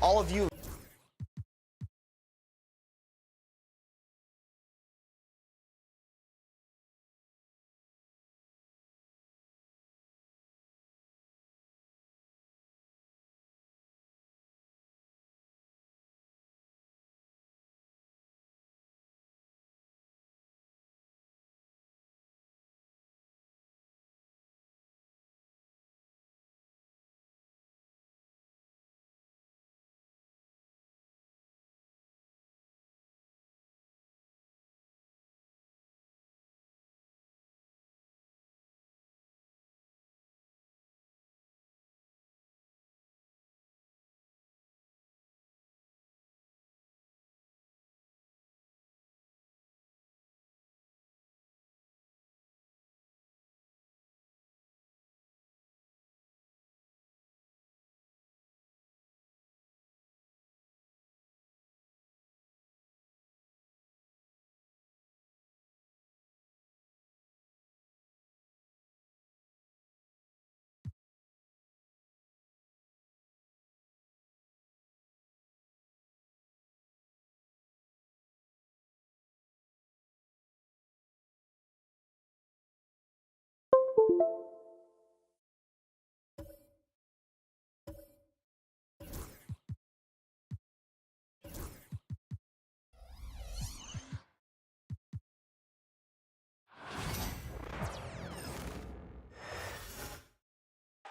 all of you.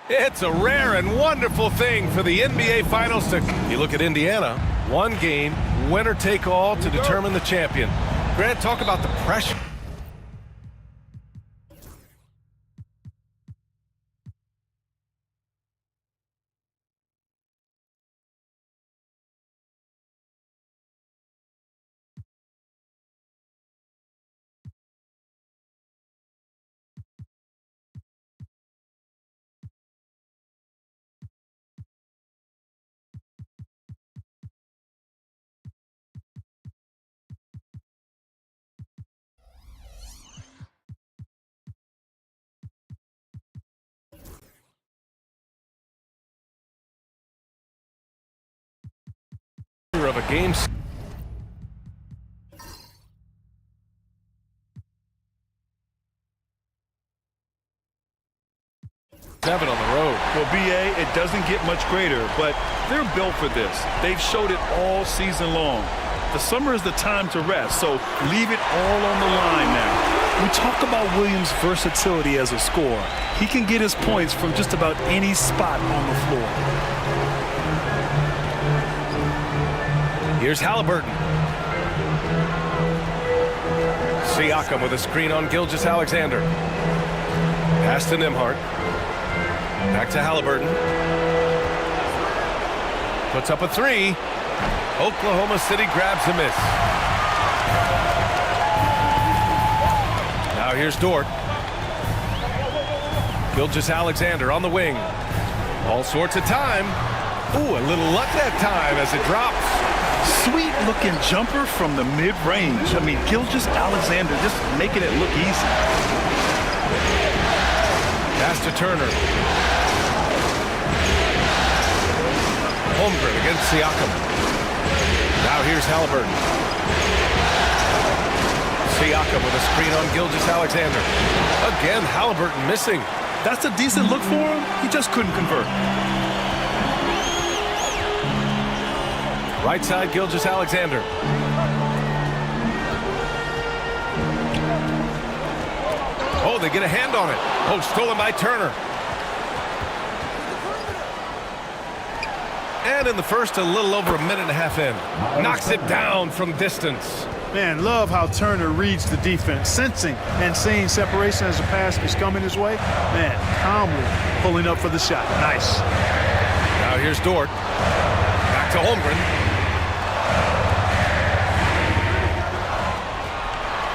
It's a rare and wonderful thing for the NBA Finals to... You look at Indiana, one game, winner take all to determine the champion. Grant, talk about the pressure. Of a game. 7 on the road. Well, BA, it doesn't get much greater, but they're built for this. They've showed it all season long. The summer is the time to rest, so leave it all on the line now. We talk about Williams' versatility as a scorer. He can get his points from just about any spot on the floor. Here's Halliburton. Siakam with a screen on Gilgeous-Alexander. Pass to Nembhard. Back to Halliburton. Puts up a three. Oklahoma City grabs a miss. Now here's Dort. Gilgeous-Alexander on the wing. All sorts of time. Ooh, a little luck that time as it drops. Sweet-looking jumper from the mid-range. I mean, Gilgeous-Alexander just making it look easy. Pass to Turner. Holmgren against Siakam. Now here's Halliburton. Siakam with a screen on Gilgeous-Alexander. Again, Halliburton missing. That's a decent look for him. He just couldn't convert. Right side, Gilgeous-Alexander. Oh, they get a hand on it. Oh, stolen by Turner. And in the first, a little over a minute and a half in. Knocks it down from distance. Man, love how Turner reads the defense, sensing and seeing separation as the pass is coming his way. Man, calmly pulling up for the shot. Nice. Now here's Dort. Back to Holmgren.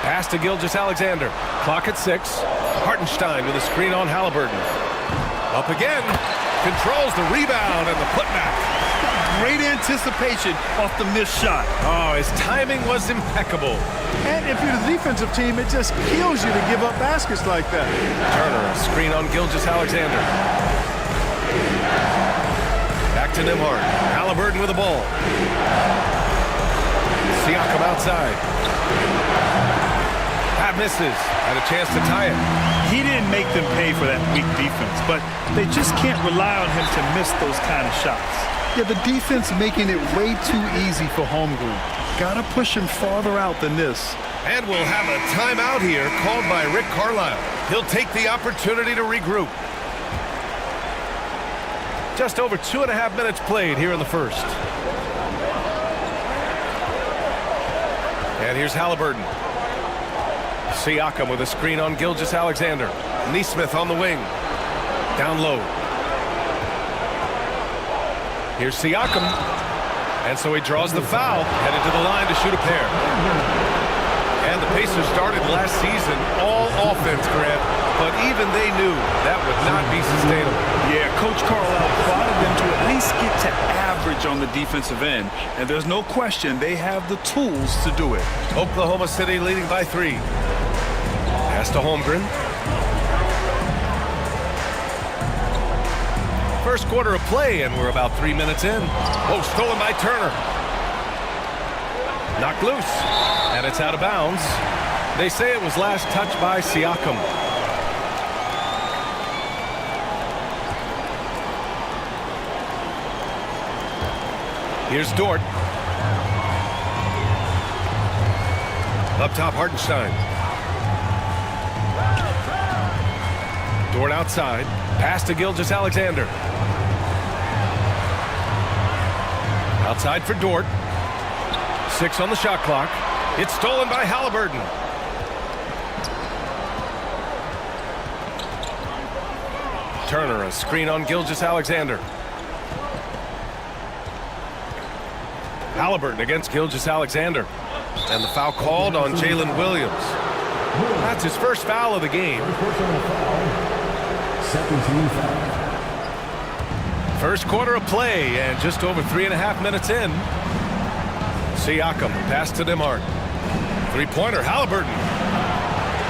Pass to Gilgeous-Alexander. Clock at 6. Hartenstein with a screen on Halliburton. Up again. Controls the rebound and the putback. Great anticipation off the missed shot. Oh, his timing was impeccable. And if you're the defensive team, it just kills you to give up baskets like that. Turner, a screen on Gilgeous-Alexander. Back Back to Nembhard. Halliburton with the ball. Siakam outside. That misses. Had a chance to tie it. He didn't make them pay for that weak defense, but they just can't rely on him to miss those kind of shots. Yeah, the defense making it way too easy for Holmgren. Gotta push him farther out than this. And we'll have a timeout here called by Rick Carlisle. He'll take the opportunity to regroup. Just over 2.5 minutes played here in the first. And here's Halliburton. Siakam with a screen on Gilgeous-Alexander. Nesmith on the wing. Down low. Here's Siakam. And so he draws the foul. Headed to the line to shoot a pair. And the Pacers started last season all offense, Grant. But even they knew that would not be sustainable. Yeah, Coach Carlisle prodded them to at least get to average on the defensive end. And there's no question they have the tools to do it. Oklahoma City leading by 3. Pass to Holmgren. First quarter of play, and we're about 3 minutes in. Oh, stolen by Turner. Knocked loose, and it's out of bounds. They say it was last touched by Siakam. Here's Dort. Up top, Hartenstein. Dort outside. Pass to Gilgeous-Alexander. Outside for Dort. 6 on the shot clock. It's stolen by Halliburton. Turner, a screen on Gilgeous-Alexander. Halliburton against Gilgeous-Alexander. And the foul called on Jalen Williams. That's his first foul of the game. First quarter of play, and just over 3.5 minutes in. Siakam, pass to Nembhard. Three-pointer, Halliburton.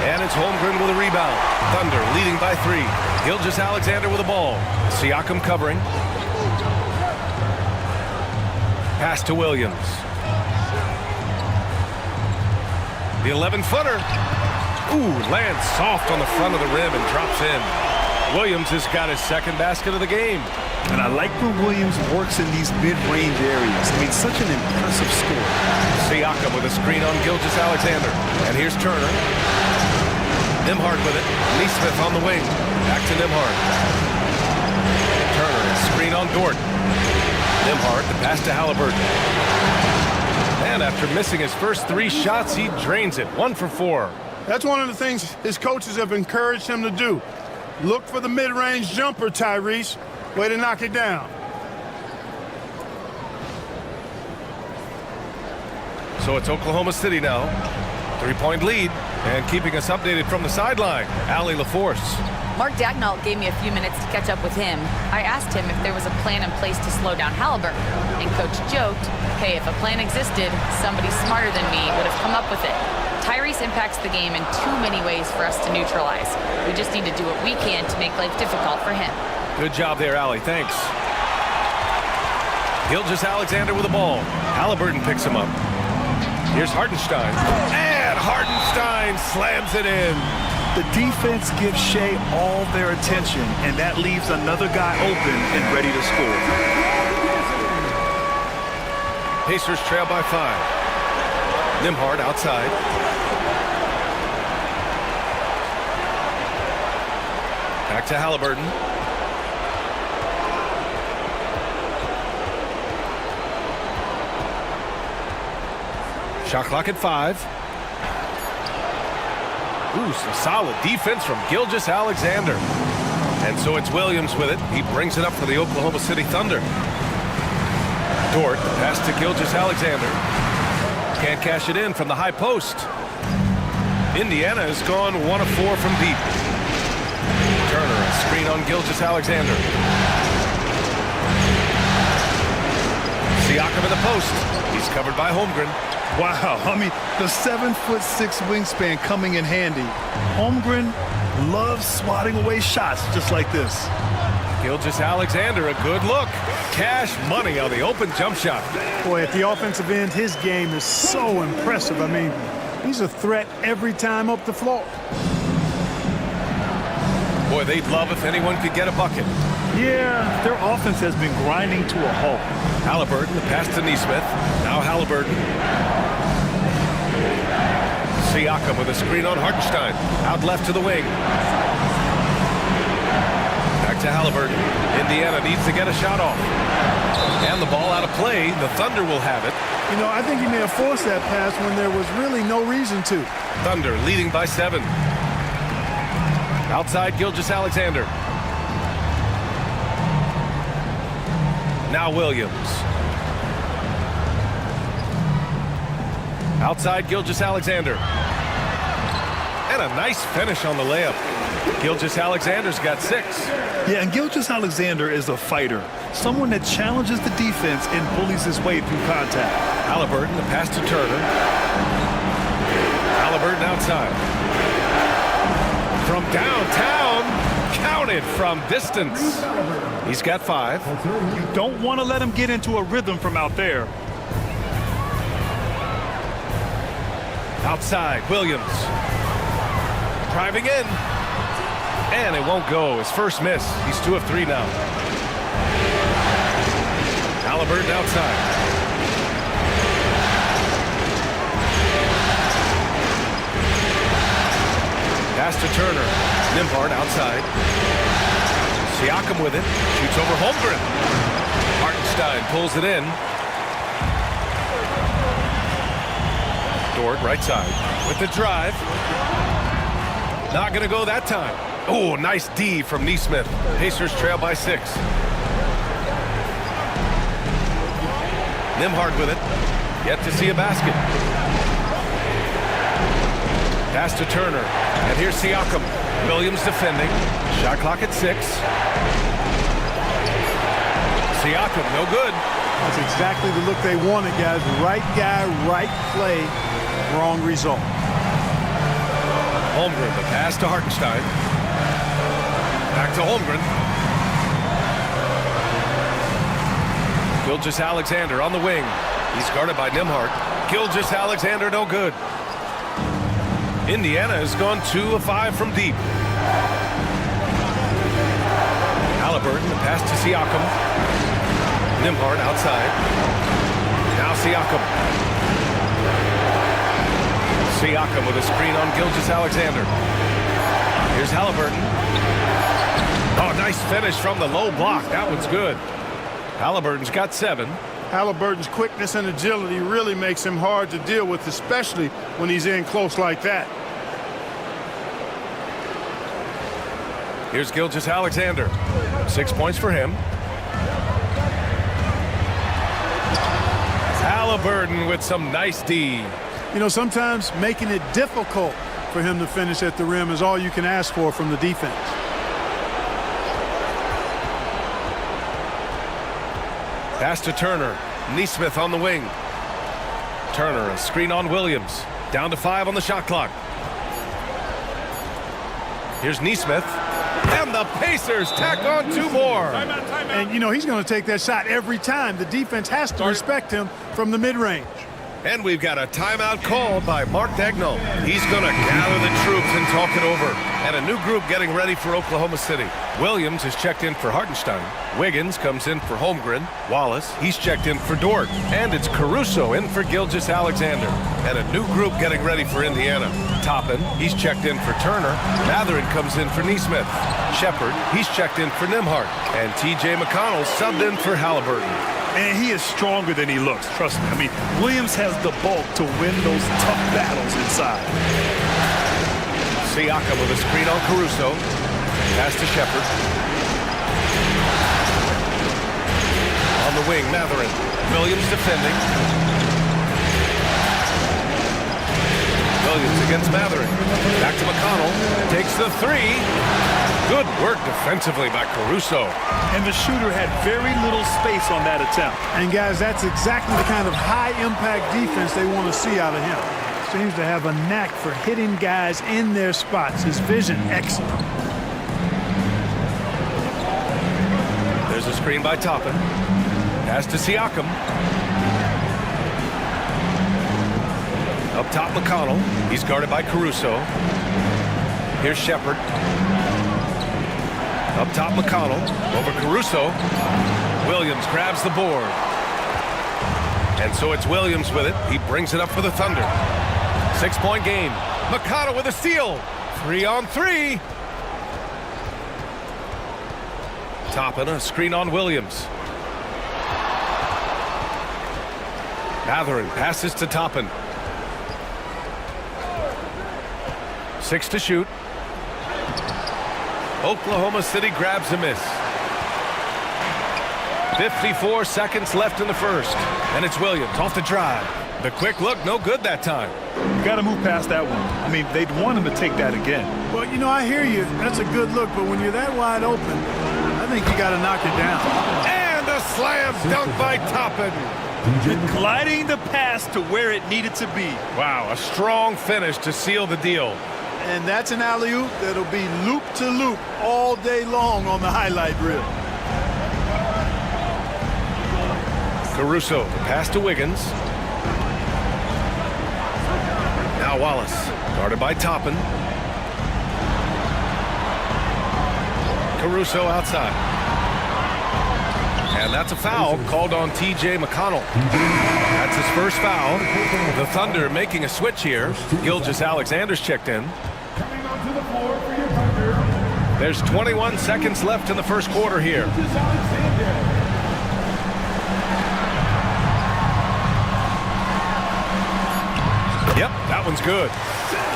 And it's Holmgren with a rebound. Thunder leading by 3. Gilgeous-Alexander with the ball. Siakam covering. Pass to Williams. The 11-footer. Ooh, lands soft on the front of the rim and drops in. Williams has got his second basket of the game. And I like where Williams works in these mid-range areas. I mean, such an impressive score. Siakam with a screen on Gilgeous-Alexander. And here's Turner. Nembhard with it. Nesmith on the wing. Back to Nembhard. Turner, a screen on Dort. Nembhard, the pass to Halliburton. And after missing his first 3 shots, he drains it. 1 for 4. That's one of the things his coaches have encouraged him to do. Look for the mid-range jumper, Tyrese. Way to knock it down. So it's Oklahoma City now. 3-point lead. And keeping us updated from the sideline, Allie LaForce. Mark Dagnall gave me a few minutes to catch up with him. I asked him if there was a plan in place to slow down Halliburton. And Coach joked, hey, if a plan existed, somebody smarter than me would have come up with it. Tyrese impacts the game in too many ways for us to neutralize. We just need to do what we can to make life difficult for him. Good job there, Allie. Thanks. Gilgeous-Alexander with the ball. Halliburton picks him up. Here's Hartenstein. And Hartenstein slams it in. The defense gives Shea all their attention, and that leaves another guy open and ready to score. Pacers trail by 5. Nembhard outside. Back to Halliburton. Shot clock at 5. Ooh, some solid defense from Gilgeous-Alexander. And so it's Williams with it. He brings it up for the Oklahoma City Thunder. Dort, the pass to Gilgeous-Alexander. Can't cash it in from the high post. Indiana has gone 1 of 4 from deep. Turner, a screen on Gilgeous-Alexander. Siakam in the post. He's covered by Holmgren. Wow, I mean, the 7'6" wingspan coming in handy. Holmgren loves swatting away shots just like this. Gilgeous-Alexander, a good look. Cash money on the open jump shot. Boy, at the offensive end, his game is so impressive. I mean, he's a threat every time up the floor. Boy, they'd love if anyone could get a bucket. Yeah, their offense has been grinding to a halt. Halliburton, the pass to Neesmith. Now Halliburton. Siakam with a screen on Hartenstein. Out left to the wing. Back to Halliburton. Indiana needs to get a shot off. And the ball out of play. The Thunder will have it. You know, I think he may have forced that pass when there was really no reason to. Thunder leading by 7. Outside Gilgeous-Alexander. Now Williams. Outside Gilgeous-Alexander. And a nice finish on the layup. Gilgeous-Alexander's got 6. Yeah, and Gilgeous-Alexander is a fighter. Someone that challenges the defense and bullies his way through contact. Halliburton, the pass to Turner. Halliburton outside. From downtown, counted from distance. He's got 5. You don't want to let him get into a rhythm from out there. Outside, Williams. Driving in. And it won't go. His first miss. He's 2 of 3 now. Halliburton outside. Pass to Turner. Nembhard outside. Siakam with it. Shoots over Holmgren. Hartenstein pulls it in. Dort right side with the drive. Not going to go that time. Oh, nice D from Neesmith. Pacers trail by 6. Nembhard with it. Yet to see a basket. Pass to Turner. And here's Siakam. Williams defending. Shot clock at 6. Siakam, no good. That's exactly the look they wanted, guys. Right guy, right play, wrong result. Holmgren, the pass to Hartenstein. Back to Holmgren. Gilgeous-Alexander on the wing. He's guarded by Nembhard. Gilgeous-Alexander, no good. Indiana has gone 2 of 5 from deep. Halliburton, the pass to Siakam. Nembhard outside. Now Siakam. Siakam with a screen on Gilgeous-Alexander. Here's Halliburton. Oh, nice finish from the low block. That one's good. Halliburton's got 7. Halliburton's quickness and agility really makes him hard to deal with, especially when he's in close like that. Here's Gilgeous-Alexander. 6 points for him. Halliburton with some nice D. You know, sometimes making it difficult for him to finish at the rim is all you can ask for from the defense. Pass to Turner. Neesmith on the wing. Turner, a screen on Williams. Down to 5 on the shot clock. Here's Neesmith. And the Pacers tack on 2 more. And, you know, he's going to take that shot every time. The defense has to respect him from the mid-range. And we've got a timeout called by Mark Dagnall. He's going to gather the troops and talk it over. And a new group getting ready for Oklahoma City. Williams is checked in for Hartenstein. Wiggins comes in for Holmgren. Wallace, he's checked in for Dort. And it's Caruso in for Gilgeous-Alexander. And a new group getting ready for Indiana. Toppin, he's checked in for Turner. Matherin comes in for Neesmith. Shepard, he's checked in for Nembhard. And T.J. McConnell subbed in for Halliburton. And he is stronger than he looks, trust me. I mean, Williams has the bulk to win those tough battles inside. Siakam with a screen on Caruso. Pass to Shepard. On the wing, Matherin. Williams defending. Williams against Matherin. Back to McConnell. Takes the 3. Good work defensively by Caruso. And the shooter had very little space on that attempt. And, guys, that's exactly the kind of high-impact defense they want to see out of him. Seems to have a knack for hitting guys in their spots. His vision, excellent. There's a screen by Toppin. Pass to Siakam. Up top, McConnell. He's guarded by Caruso. Here's Shepard. Up top, McConnell. Over Caruso. Williams grabs the board. And so it's Williams with it. He brings it up for the Thunder. 6-point game. McConnell with a steal. 3-on-3. Toppin, a screen on Williams. Mathurin passes to Toppin. 6 to shoot. Oklahoma City grabs a miss. 54 seconds left in the first. And it's Williams off the drive. The quick look, no good that time. You got to move past that one. I mean, they'd want him to take that again. Well, you know, I hear you. That's a good look, but when you're that wide open, I think you got to knock it down. And a slam dunk by Toppin. Gliding the pass to where it needed to be. Wow, a strong finish to seal the deal. And that's an alley-oop that'll be loop to loop all day long on the highlight reel. Caruso, pass to Wiggins. Now Wallace, guarded by Toppin. Caruso outside. And that's a foul called on T.J. McConnell. That's his first foul. The Thunder making a switch here. Gilgeous-Alexander's checked in. There's 21 seconds left in the first quarter here. Yep, that one's good.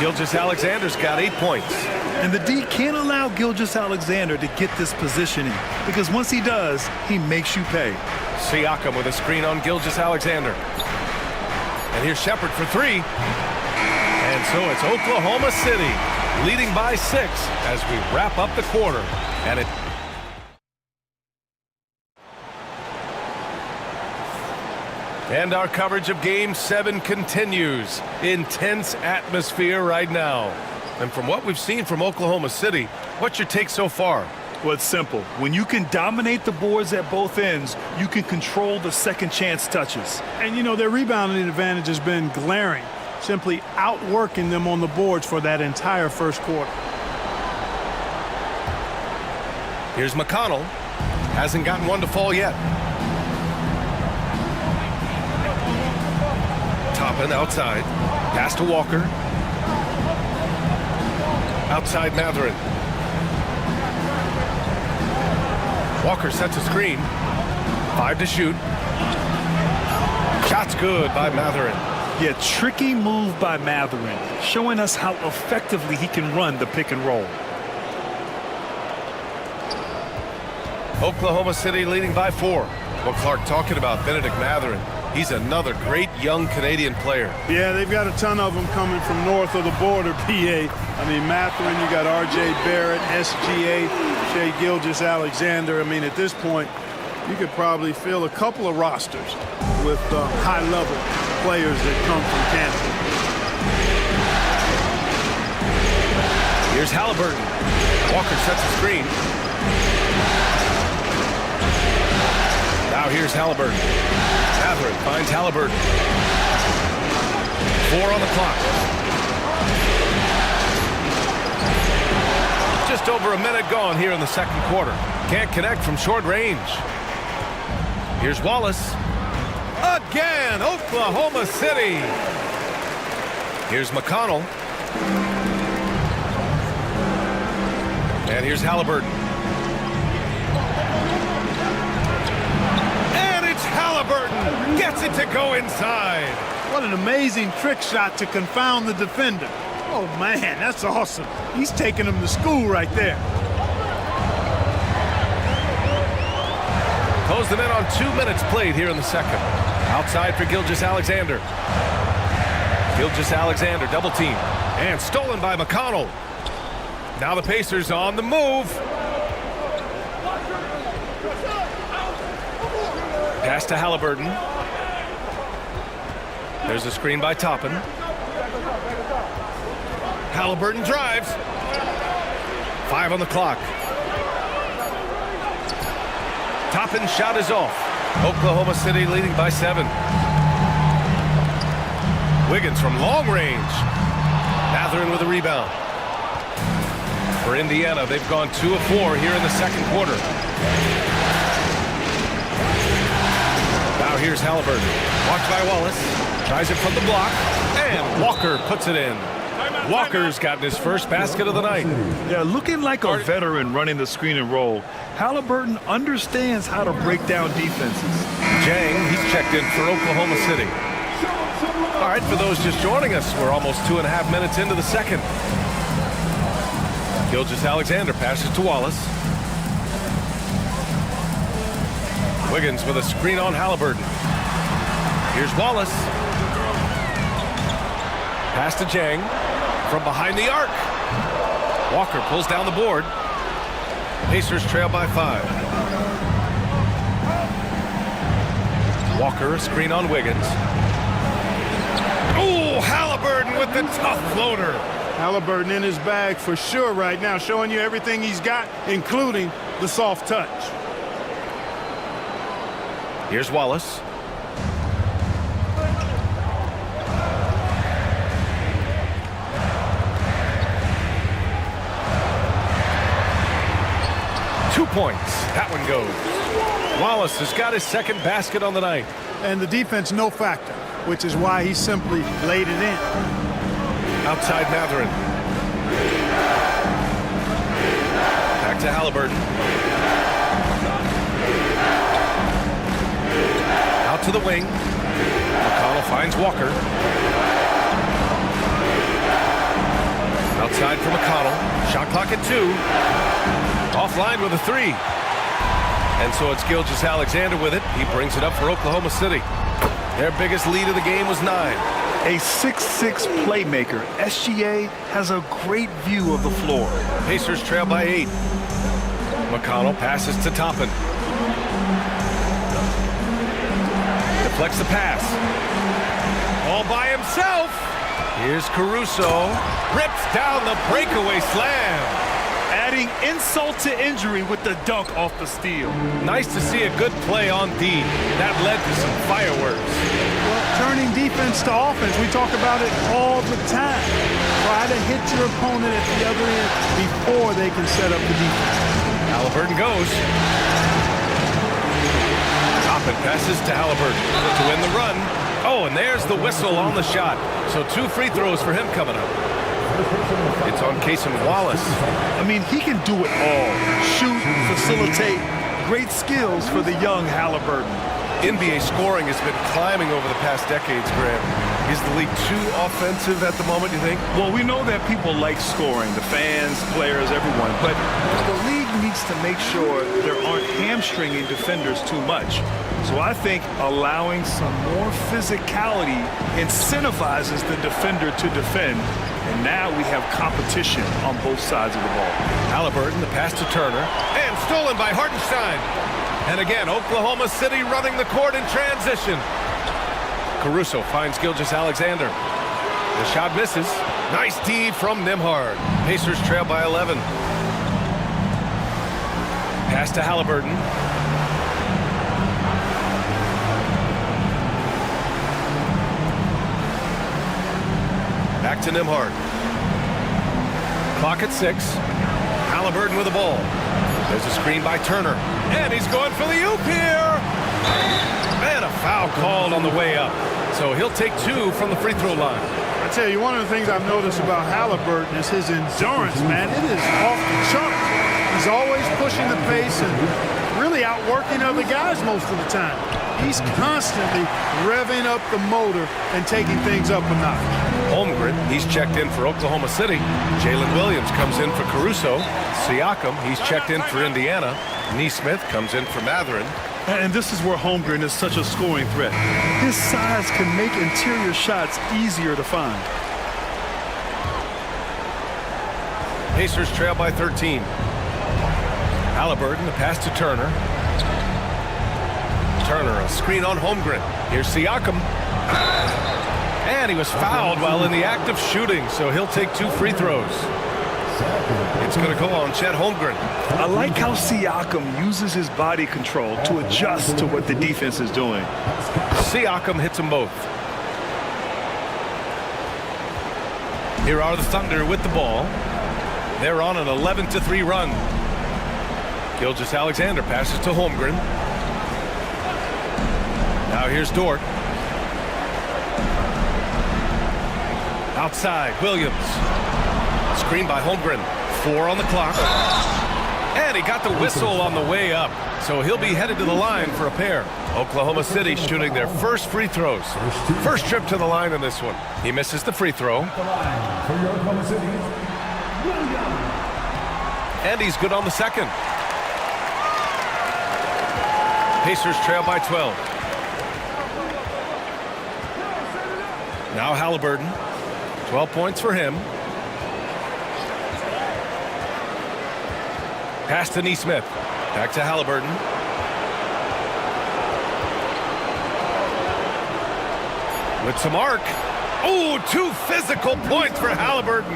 Gilgeous-Alexander's got 8 points. And the D can't allow Gilgeous-Alexander to get this positioning, because once he does, he makes you pay. Siakam with a screen on Gilgeous-Alexander. And here's Shepard for 3. And so it's Oklahoma City leading by 6 as we wrap up the quarter. And our coverage of Game 7 continues. Intense atmosphere right now. And from what we've seen from Oklahoma City, what's your take so far? Well, it's simple. When you can dominate the boards at both ends, you can control the second chance touches. And, you know, their rebounding advantage has been glaring, simply outworking them on the boards for that entire first quarter. Here's McConnell. Hasn't gotten one to fall yet. Toppin outside. Pass to Walker. Outside Mathurin. Walker sets a screen. 5 to shoot. Shot's good by Mathurin. Yeah, tricky move by Mathurin, showing us how effectively he can run the pick and roll. Oklahoma City leading by 4. Well, Clark, talking about Benedict Mathurin, he's another great young Canadian player. Yeah, they've got a ton of them coming from north of the border, PA. I mean, Mathurin, you got R.J. Barrett, SGA, Shai Gilgeous-Alexander. I mean, at this point, you could probably fill a couple of rosters with high-level players that come from Canada. Here's Halliburton. Walker sets a screen. Now here's Halliburton. Mathurin finds Halliburton. 4 on the clock. Just over a minute gone here in the second quarter. Can't connect from short range. Here's Wallace. Again, Oklahoma City. Here's McConnell. And here's Halliburton. And it's Halliburton. Gets it to go inside. What an amazing trick shot to confound the defender. Oh, man, that's awesome. He's taking him to school right there. Close them in on 2 minutes played here in the second. Outside for Gilgeous-Alexander. Gilgeous-Alexander double team. And stolen by McConnell. Now the Pacers on the move. Pass to Halliburton. There's a screen by Toppin. Halliburton drives. 5 on the clock. Toppin shot is off. Oklahoma City leading by 7. Wiggins from long range. Mathurin with a rebound. For Indiana, they've gone 2 of 4 here in the second quarter. Now here's Halliburton. Watched by Wallace. Tries it from the block. And Walker puts it in. Walker's gotten his first basket of the night. Yeah, looking like a veteran running the screen and roll. Halliburton understands how to break down defenses. Jang, he's checked in for Oklahoma City. All right, for those just joining us, we're almost 2.5 minutes into the second. Gilgeous-Alexander passes to Wallace. Wiggins with a screen on Halliburton. Here's Wallace. Pass to Jang from behind the arc. Walker pulls down the board. Pacers trail by 5. Walker, a screen on Wiggins. Oh, Halliburton with the tough floater. Halliburton in his bag for sure right now, showing you everything he's got, including the soft touch. Here's Wallace. Points. That one goes. Wallace has got his second basket on the night. And the defense no factor, which is why he simply laid it in. Outside Mathurin. Back to Halliburton. Out to the wing. McConnell finds Walker. Outside for McConnell. Shot clock at 2. Offline with a 3. And so it's Gilgeous-Alexander with it. He brings it up for Oklahoma City. Their biggest lead of the game was 9. A 6'6" playmaker. SGA has a great view of the floor. Pacers trail by 8. McConnell passes to Toppin. Deflects the pass. All by himself. Here's Caruso. Rips down the breakaway slam. Adding insult to injury with the dunk off the steal. Nice to see a good play on D. That led to some fireworks. Well, turning defense to offense, we talk about it all the time. Try to hit your opponent at the other end before they can set up the defense. Halliburton goes. Toppin passes to Halliburton to win the run. Oh, and there's the whistle on the shot. So 2 free throws for him coming up. It's on Cason Wallace. I mean, he can do it all. Shoot, facilitate. Great skills for the young Halliburton. NBA scoring has been climbing over the past decades, Graham. Is the league too offensive at the moment, you think? Well, we know that people like scoring, the fans, players, everyone. But the league needs to make sure there aren't hamstringing defenders too much. So I think allowing some more physicality incentivizes the defender to defend. And now we have competition on both sides of the ball. Halliburton, the pass to Turner. And stolen by Hartenstein. And again, Oklahoma City running the court in transition. Caruso finds Gilgeous-Alexander. The shot misses. Nice D from Nembhard. Pacers trail by 11. Pass to Halliburton. Back to Nembhard. Clock at 6. Halliburton with the ball. There's a screen by Turner. And he's going for the oop here. And a foul called on the way up. So he'll take 2 from the free throw line. I tell you, one of the things I've noticed about Halliburton is his endurance, man. It is off the chart. He's always pushing the pace and really outworking other guys most of the time. He's constantly revving up the motor and taking things up a notch. Holmgren, he's checked in for Oklahoma City. Jalen Williams comes in for Caruso. Siakam, he's checked in for Indiana. Neesmith comes in for Mathurin. And this is where Holmgren is such a scoring threat. His size can make interior shots easier to find. Pacers trail by 13. Halliburton, the pass to Turner. Turner, a screen on Holmgren. Here's Siakam. And he was fouled while in the act of shooting, so he'll take 2 free throws. It's going to go on Chet Holmgren. I like how Siakam uses his body control to adjust to what the defense is doing. Siakam hits them both. Here are the Thunder with the ball. They're on an 11-3 run. Gilgeous-Alexander passes to Holmgren. Now here's Dort. Outside, Williams. Screen by Holmgren. 4 on the clock. And he got the whistle on the way up. So he'll be headed to the line for a pair. Oklahoma City shooting their first free throws. First trip to the line in this one. He misses the free throw. And he's good on the second. Pacers trail by 12. Now Halliburton. 12 points for him. Pass to Nesmith. Back to Halliburton. With some arc. Oh, 2 physical points for Halliburton.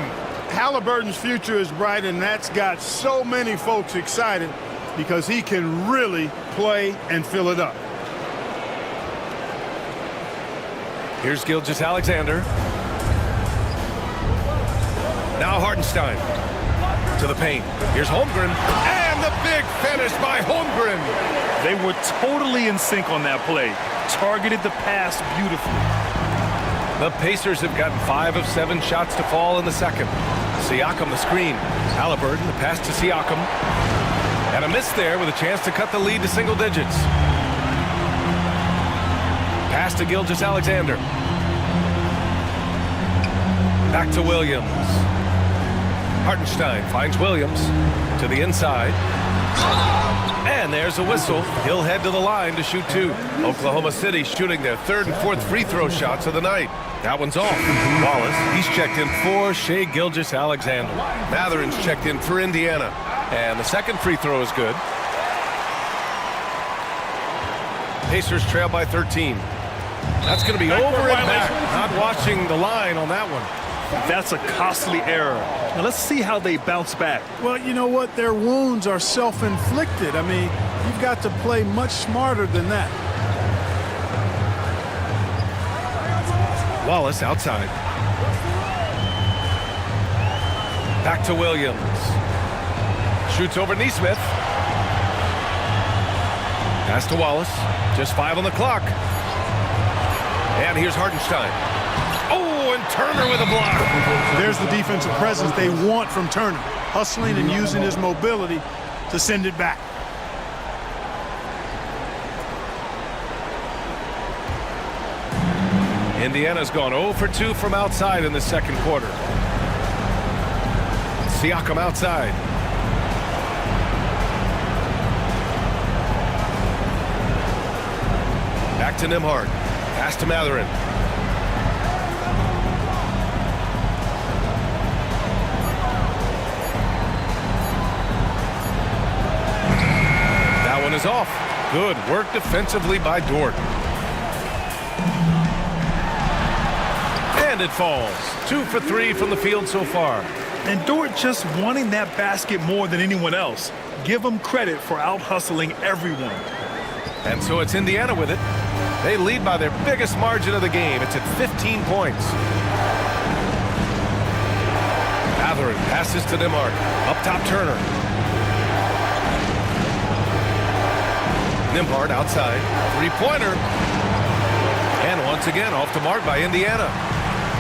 Halliburton's future is bright, and that's got so many folks excited because he can really play and fill it up. Here's Gilgeous-Alexander. Now Hartenstein to the paint. Here's Holmgren. And the big finish by Holmgren. They were totally in sync on that play. Targeted the pass beautifully. The Pacers have gotten 5 of 7 shots to fall in the second. Siakam the screen. Halliburton the pass to Siakam. And a miss there with a chance to cut the lead to single digits. Pass to Gilgeous-Alexander. Back to Williams. Hartenstein finds Williams to the inside. And there's a whistle. He'll head to the line to shoot 2. Oklahoma City shooting their 3rd and 4th free throw shots of the night. That one's off. Wallace, he's checked in for Shai Gilgeous-Alexander. Mathurin's checked in for Indiana. And the second free throw is good. Pacers trail by 13. That's going to be over and back. Not watching the line on that one. That's a costly error. Now let's see how they bounce back. Well, you know what? Their wounds are self-inflicted. I mean, you've got to play much smarter than that. Wallace outside. Back to Williams. Shoots over Nesmith. Pass to Wallace. Just 5 on the clock. And here's Hartenstein. Oh, and Turner with a block. There's the defensive presence they want from Turner. Hustling and using his mobility to send it back. Indiana's gone 0 for 2 from outside in the second quarter. Siakam outside. Back to Nembhard. Pass to Mathurin. That one is off. Good work defensively by Dort. And it falls. 2 for 3 from the field so far. And Dort just wanting that basket more than anyone else. Give him credit for out-hustling everyone. And so it's Indiana with it. They lead by their biggest margin of the game. It's at 15 points. Mathurin passes to Nembhard. Up top, Turner. Nembhard outside. Three-pointer. And once again, off the mark by Indiana.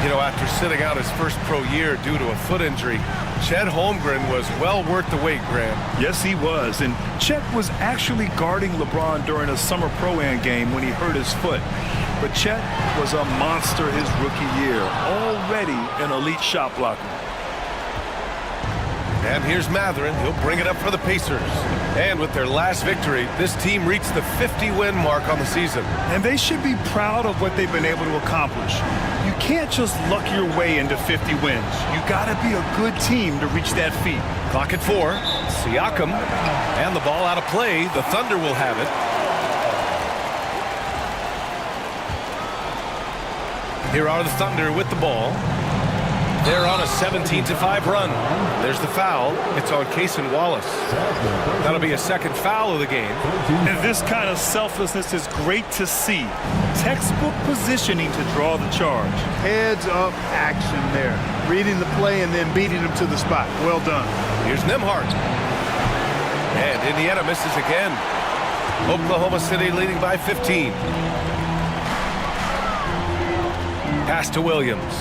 You know, after sitting out his first pro year due to a foot injury, Chet Holmgren was well worth the wait, Graham. Yes, he was. And Chet was actually guarding LeBron during a summer pro-am game when he hurt his foot. But Chet was a monster his rookie year, already an elite shot blocker. And here's Mathurin. He'll bring it up for the Pacers. And with their last victory, this team reached the 50-win mark on the season. And they should be proud of what they've been able to accomplish. You can't just luck your way into 50 wins. You got to be a good team to reach that feat. Clock at 4. Siakam. And the ball out of play. The Thunder will have it. Here are the Thunder with the ball. They're on a 17-5 run. There's the foul. It's on Cason Wallace. That'll be a second foul of the game. And this kind of selflessness is great to see. Textbook positioning to draw the charge. Heads up action there. Reading the play and then beating him to the spot. Well done. Here's Nembhard. And Indiana misses again. Oklahoma City leading by 15. Pass to Williams.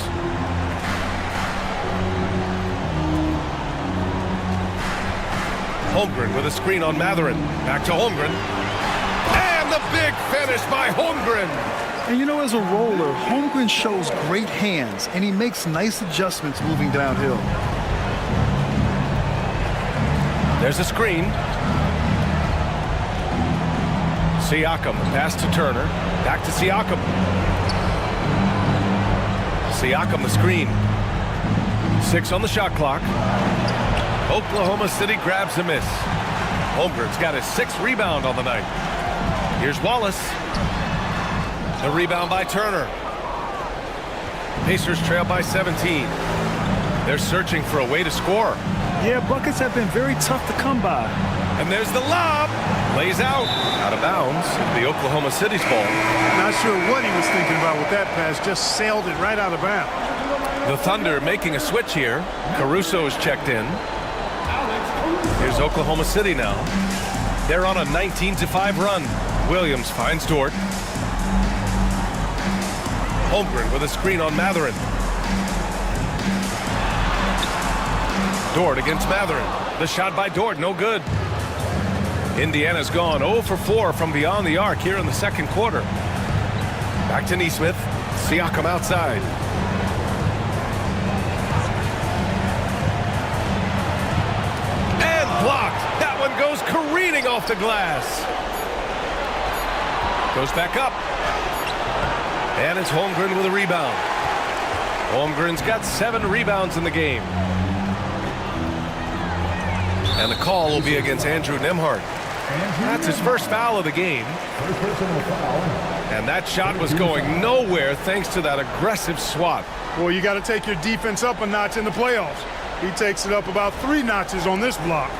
Holmgren with a screen on Mathurin. Back to Holmgren. And the big finish by Holmgren. And you know, as a roller, Holmgren shows great hands, and he makes nice adjustments moving downhill. There's a screen. Siakam, the pass to Turner. Back to Siakam. Siakam, the screen. 6 on the shot clock. Oklahoma City grabs a miss. Holmgren's got his 6th rebound on the night. Here's Wallace. The rebound by Turner. Pacers trail by 17. They're searching for a way to score. Yeah, buckets have been very tough to come by. And there's the lob. Lays out. Out of bounds. The Oklahoma City's ball. Not sure what he was thinking about with that pass. Just sailed it right out of bounds. The Thunder making a switch here. Caruso is checked in. Here's Oklahoma City now. They're on a 19-5 run. Williams finds Dort. Holmgren with a screen on Mathurin. Dort against Mathurin. The shot by Dort, no good. Indiana's gone 0 for 4 from beyond the arc here in the second quarter. Back to Nesmith. Siakam outside. And blocked. That one goes careening off the glass. Goes back up. And it's Holmgren with a rebound. Holmgren's got 7 rebounds in the game. And the call will be against Andrew Nembhard. That's his first foul of the game. And that shot was going nowhere thanks to that aggressive swat. Well, you got to take your defense up a notch in the playoffs. He takes it up about 3 notches on this block.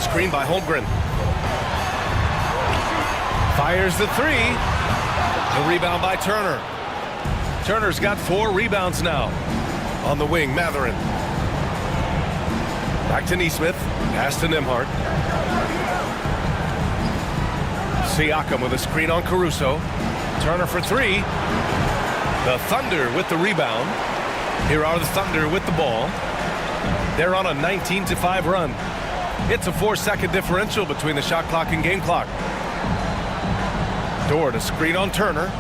Screen by Holmgren. Fires the 3. The rebound by Turner. Turner's got 4 rebounds now. On the wing, Mathurin. Back to Nesmith. Pass to Nembhard. Siakam with a screen on Caruso. Turner for 3. The Thunder with the rebound. Here are the Thunder with the ball. They're on a 19-5 run. It's a 4-second differential between the shot clock and game clock. Dort, a screen on Turner.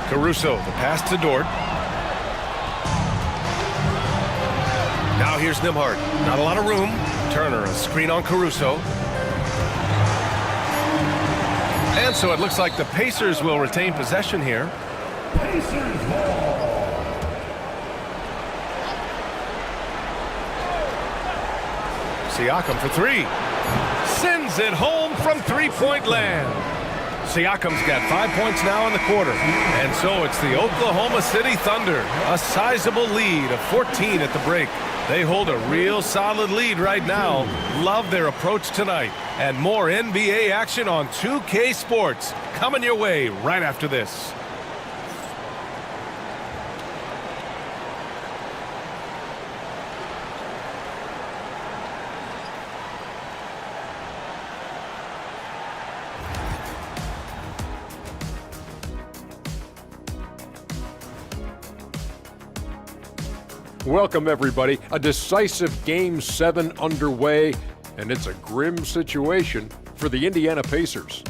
Caruso, the pass to Dort. Now here's Nembhard. Not a lot of room. Turner, a screen on Caruso. And so it looks like the Pacers will retain possession here. Pacers ball. Siakam for 3. Sends it home from three-point land. Siakam's got 5 points now in the quarter. And so it's the Oklahoma City Thunder. A sizable lead of 14 at the break. They hold a real solid lead right now. Love their approach tonight. And more NBA action on 2K Sports coming your way right after this. Welcome, everybody. A decisive Game 7 underway, and it's a grim situation for the Indiana Pacers.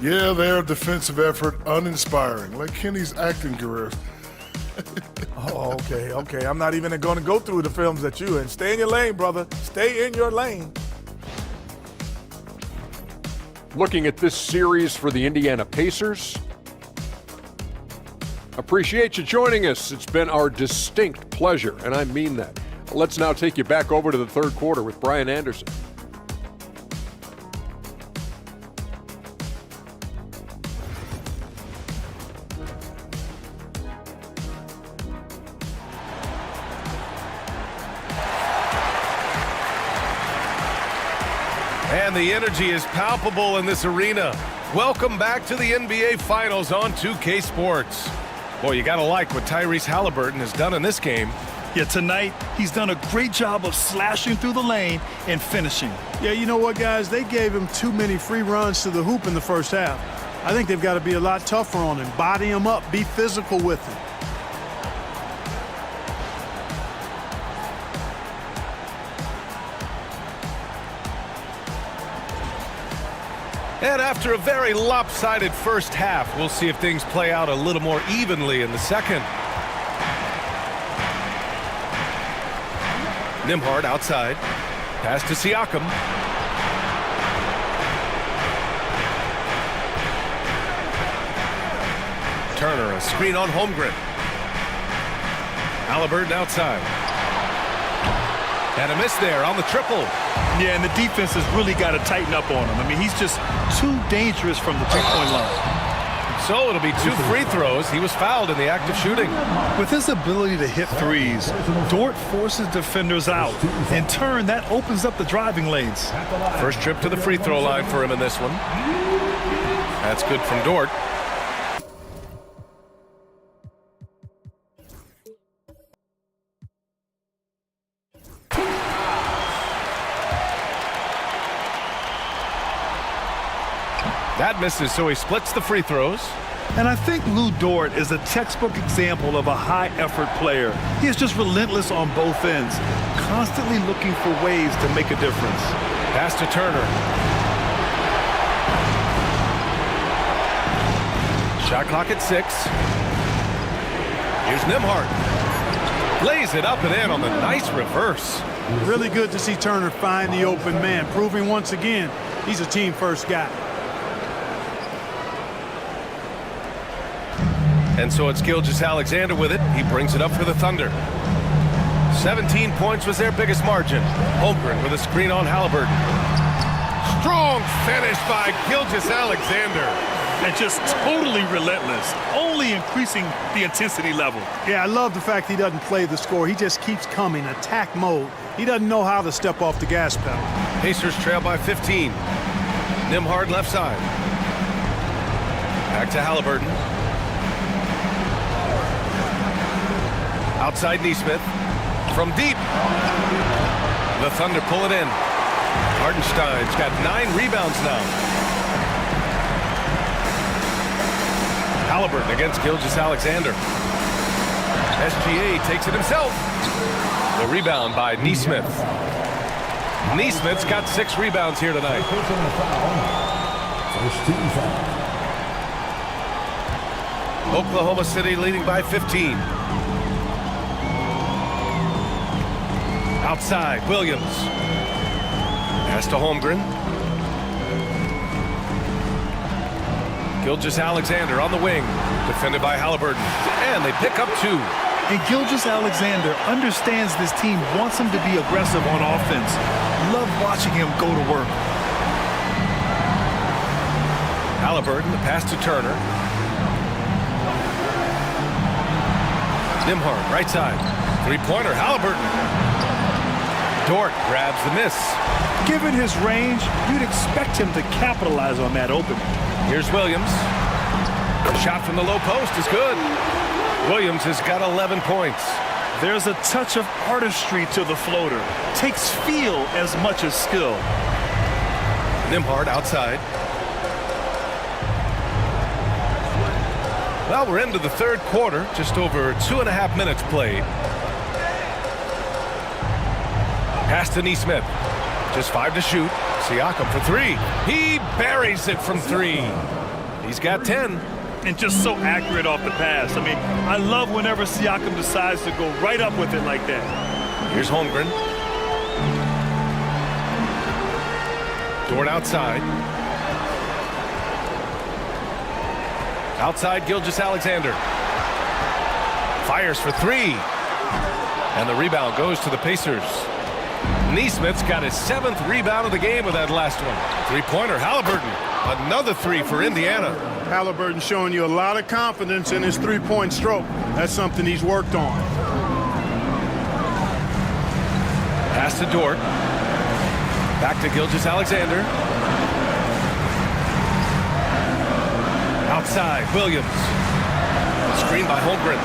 Yeah, their defensive effort uninspiring, like Kenny's acting career. Oh, okay. I'm not even going to go through the films that you in. Stay in your lane, brother. Stay in your lane. Looking at this series for the Indiana Pacers. Appreciate you joining us. It's been our distinct pleasure, and I mean that. Let's now take you back over to the third quarter with Brian Anderson. And the energy is palpable in this arena. Welcome back to the NBA Finals on 2K Sports. Boy, you gotta like what Tyrese Halliburton has done in this game. Yeah, tonight, he's done a great job of slashing through the lane and finishing. Yeah, you know what, guys? They gave him too many free runs to the hoop in the first half. I think they've got to be a lot tougher on him. Body him up. Be physical with him. And after a very lopsided first half, we'll see if things play out a little more evenly in the second. Nembhard outside. Pass to Siakam. Turner, a screen on Holmgren. Halliburton outside. And a miss there on the triple. Yeah, and the defense has really got to tighten up on him. I mean, he's just too dangerous from the three-point line. So it'll be 2 free throws. He was fouled in the act of shooting. With his ability to hit threes, Dort forces defenders out. In turn, that opens up the driving lanes. First trip to the free throw line for him in this one. That's good from Dort. That misses, so he splits the free throws. And I think Lou Dort is a textbook example of a high-effort player. He is just relentless on both ends, constantly looking for ways to make a difference. Pass to Turner. Shot clock at 6. Here's Nembhard. Lays it up and in on the nice reverse. Really good to see Turner find the open man, proving once again he's a team-first guy. And so it's Gilgeous-Alexander with it. He brings it up for the Thunder. 17 points was their biggest margin. Holmgren with a screen on Halliburton. Strong finish by Gilgeous-Alexander. And just totally relentless, only increasing the intensity level. Yeah, I love the fact he doesn't play the score. He just keeps coming, attack mode. He doesn't know how to step off the gas pedal. Pacers trail by 15. Nembhard left side. Back to Halliburton. Outside Nesmith. From deep. The Thunder pull it in. Hartenstein's got 9 rebounds now. Halliburton against Gilgeous-Alexander. SGA takes it himself. The rebound by Nesmith. Nesmith's got 6 rebounds here tonight. First team foul. Oklahoma City leading by 15. Outside, Williams. Pass to Holmgren. Gilgeous-Alexander on the wing. Defended by Halliburton. And they pick up 2. And Gilgeous-Alexander understands this team wants him to be aggressive on offense. Love watching him go to work. Halliburton, the pass to Turner. Nembhard, right side. Three-pointer, Halliburton. Dort grabs the miss. Given his range, you'd expect him to capitalize on that opening. Here's Williams. The shot from the low post is good. Williams has got 11 points. There's a touch of artistry to the floater. Takes feel as much as skill. Nembhard outside. Well, we're into the third quarter. Just over 2.5 minutes played. Pass to Nesmith. Just 5 to shoot. Siakam for 3. He buries it from 3. He's got 10. And just so accurate off the pass. I mean, I love whenever Siakam decides to go right up with it like that. Here's Holmgren. Dort outside. Outside Gilgeous-Alexander. Fires for 3. And the rebound goes to the Pacers. Neesmith's got his 7th rebound of the game with that last one. Three-pointer, Halliburton. Another three for Indiana. Halliburton showing you a lot of confidence in his three-point stroke. That's something he's worked on. Pass to Dort. Back to Gilgeous-Alexander. Outside, Williams. Screen by Holmgren.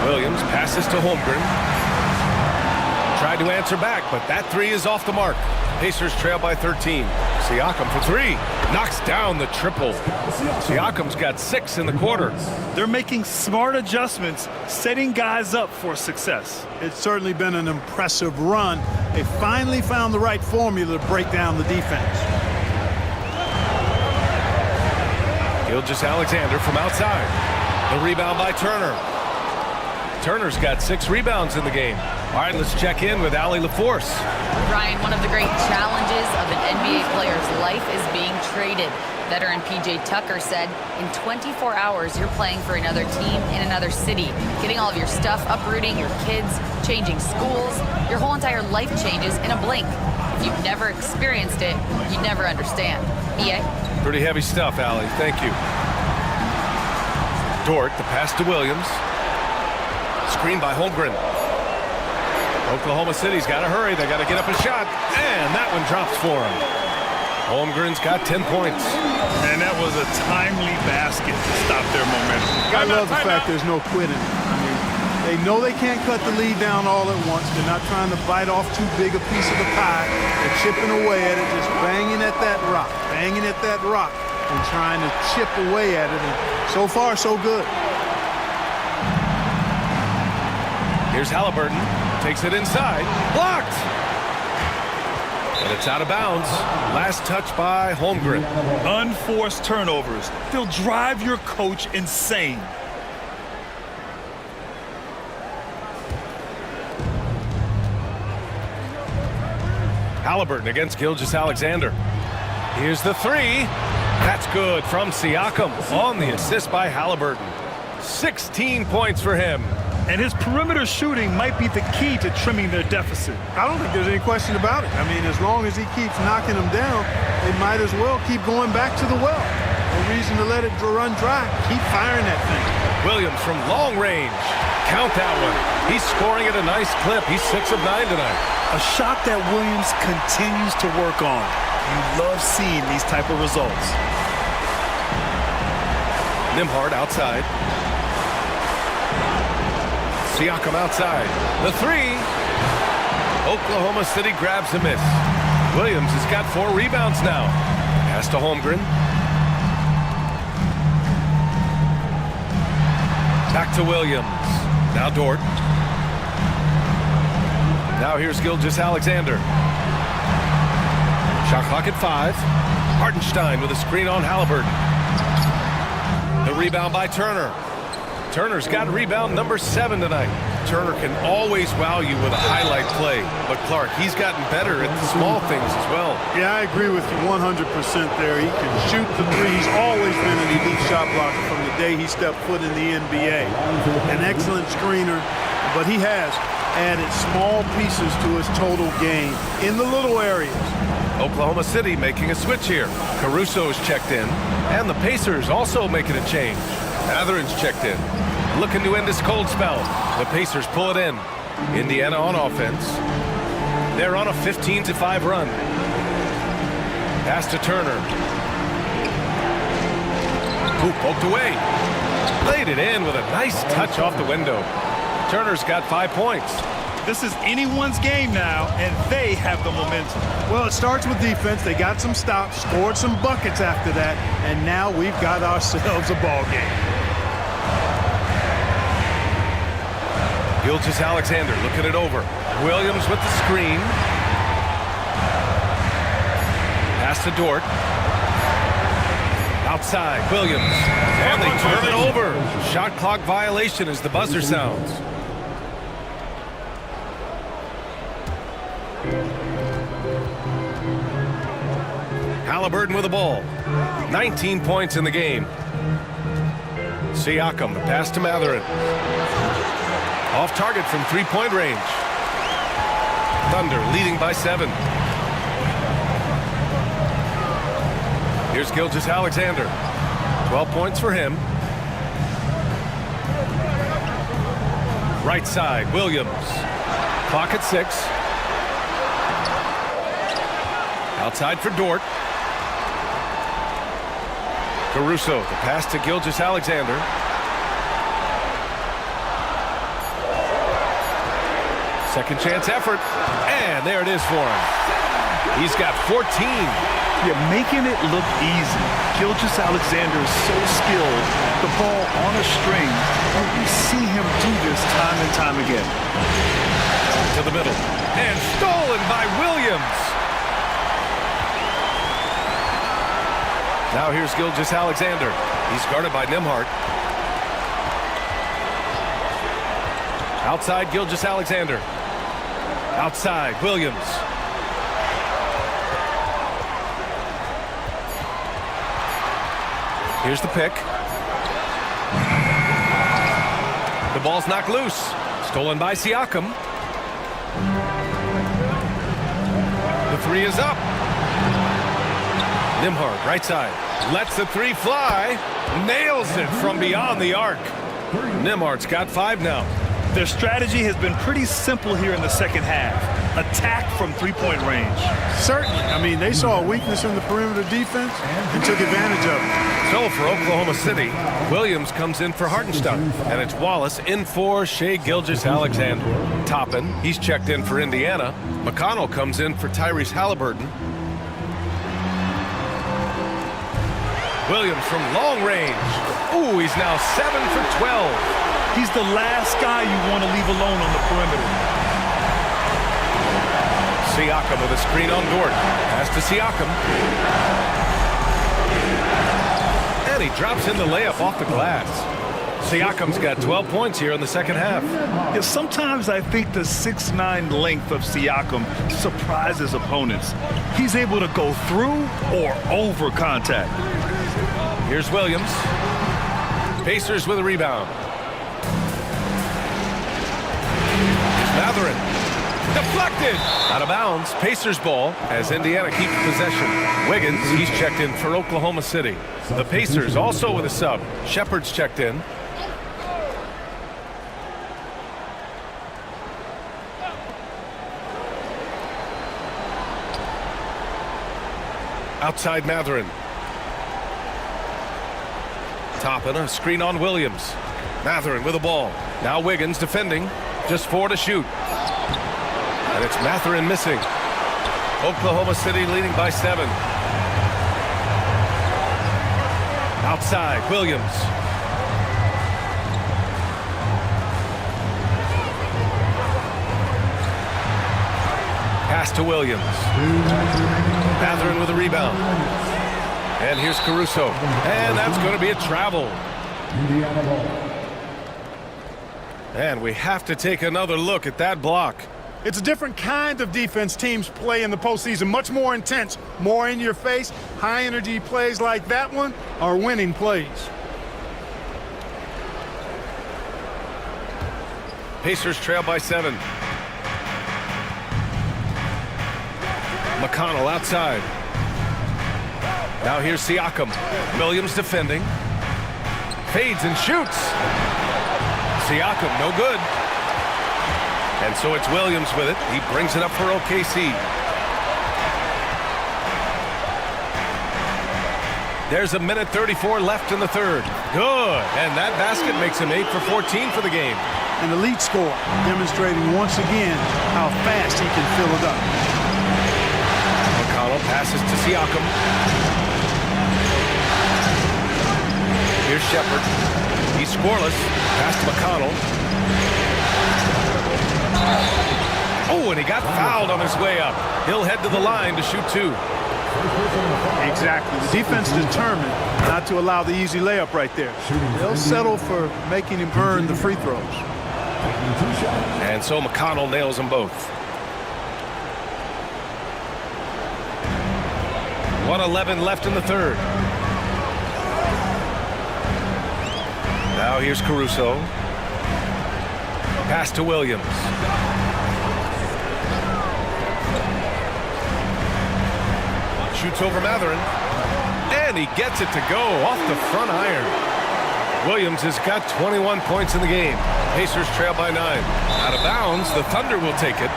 Williams passes to Holmgren. Tried to answer back, but that three is off the mark. Pacers trail by 13. Siakam for three. Knocks down the triple. Siakam's got 6 in the quarter. They're making smart adjustments, setting guys up for success. It's certainly been an impressive run. They finally found the right formula to break down the defense. Gilgeous-Alexander from outside. The rebound by Turner. Turner's got 6 rebounds in the game. All right, let's check in with Allie LaForce. Ryan, one of the great challenges of an NBA player's life is being traded. Veteran P.J. Tucker said, in 24 hours, you're playing for another team in another city, getting all of your stuff, uprooting your kids, changing schools. Your whole entire life changes in a blink. If you've never experienced it, you'd never understand. EA? Pretty heavy stuff, Allie. Thank you. Dort, the pass to Williams. Screen by Holmgren. Oklahoma City's got to hurry. They got to get up a shot. And that one drops for him. Holmgren's got 10 points. And that was a timely basket to stop their momentum. I love the fact there's no quitting. I mean, they know they can't cut the lead down all at once. They're not trying to bite off too big a piece of the pie. They're chipping away at it, just banging at that rock, and trying to chip away at it. And so far, so good. Here's Halliburton. Takes it inside. Blocked! And it's out of bounds. Last touch by Holmgren. Unforced turnovers. They'll drive your coach insane. Halliburton against Gilgeous-Alexander. Here's the three. That's good from Siakam on the assist by Halliburton. 16 points for him. And his perimeter shooting might be the key to trimming their deficit. I don't think there's any question about it. I mean, as long as he keeps knocking them down, they might as well keep going back to the well. No reason to let it run dry. Keep firing that thing. Williams from long range. Count that one. He's scoring at a nice clip. He's 6 of 9 tonight. A shot that Williams continues to work on. You love seeing these type of results. Nembhard outside. Siakam outside. The three. Oklahoma City grabs a miss. Williams has got 4 rebounds now. Pass to Holmgren. Back to Williams. Now Dort. Now here's Gilgeous-Alexander. Shot clock at 5. Hartenstein with a screen on Halliburton. The rebound by Turner. Turner's got rebound number 7 tonight. Turner can always wow you with a highlight play. But Clark, he's gotten better at the small things as well. Yeah, I agree with you 100% there. He can shoot the three. He's always been an elite shot blocker from the day he stepped foot in the NBA. An excellent screener, but he has added small pieces to his total game in the little areas. Oklahoma City making a switch here. Caruso's checked in, and the Pacers also making a change. Mathurin's checked in. Looking to end this cold spell. The Pacers pull it in. Indiana on offense. They're on a 15-5 run. Pass to Turner. Hoop poked away. Laid it in with a nice touch off the window. Turner's got 5 points. This is anyone's game now, and they have the momentum. Well, it starts with defense. They got some stops, scored some buckets after that, and now we've got ourselves a ball game. Gilgeous-Alexander looking it over. Williams with the screen. Pass to Dort. Outside, Williams. And they turn it over. Shot clock violation as the buzzer sounds. Halliburton with the ball. 19 points in the game. Siakam, the pass to Mathurin. Off target from three-point range. Thunder leading by 7. Here's Gilgeous-Alexander. 12 points for him. Right side, Williams. Clock at 6. Outside for Dort. Caruso, the pass to Gilgeous-Alexander. Second chance effort. And there it is for him. He's got 14. You're making it look easy. Gilgeous-Alexander is so skilled. The ball on a string. And you see him do this time and time again. To the middle. And stolen by Williams. Now here's Gilgeous-Alexander. He's guarded by Nembhard. Outside Gilgeous-Alexander. Outside Williams. Here's the pick. The ball's knocked loose. Stolen by Siakam. The three is up. Nembhard, right side. Lets the three fly. Nails it from beyond the arc. Nembhard's got 5 now. Their strategy has been pretty simple here in the second half. Attack from three-point range. Certainly. I mean, they saw a weakness in the perimeter defense and took advantage of it. So for Oklahoma City, Williams comes in for Hartenstein. And it's Wallace in for Shai Gilgeous-Alexander. Toppin, he's checked in for Indiana. McConnell comes in for Tyrese Halliburton. Williams from long range. Ooh, he's now 7 for 12. He's the last guy you want to leave alone on the perimeter. Siakam with a screen on Dort. Pass to Siakam. And he drops in the layup off the glass. Siakam's got 12 points here in the second half. Yeah, sometimes I think the 6'9" length of Siakam surprises opponents. He's able to go through or over contact. Here's Williams. Pacers with a rebound. Here's Mathurin. Deflected. Out of bounds. Pacers ball as Indiana keeps possession. Wiggins, he's checked in for Oklahoma City. The Pacers also with a sub. Shepard's checked in. Outside Mathurin. Toppin, a screen on Williams. Mathurin with the ball. Now Wiggins defending. Just 4 to shoot. And it's Mathurin missing. Oklahoma City leading by 7. Outside, Williams. Pass to Williams. Mathurin with a rebound. And here's Caruso. And that's going to be a travel. And we have to take another look at that block. It's a different kind of defense teams play in the postseason. Much more intense, more in your face. High energy plays like that one are winning plays. Pacers trail by 7. McConnell outside. Now here's Siakam. Williams defending. Fades and shoots. Siakam, no good. And so it's Williams with it. He brings it up for OKC. There's a minute 34 left in the third. Good. And that basket makes him 8 for 14 for the game. An elite score, demonstrating once again how fast he can fill it up. McConnell passes to Siakam. Here's Shepard. He's scoreless. Pass to McConnell. Oh, and he got fouled on his way up. He'll head to the line to shoot 2. Exactly. The defense determined not to allow the easy layup right there. They'll settle for making him earn the free throws. And so McConnell nails them both. 1:11 left in the third. Now here's Caruso. Pass to Williams. Shoots over Matherin. And he gets it to go off the front iron. Williams has got 21 points in the game. Pacers trail by 9. Out of bounds, the Thunder will take it.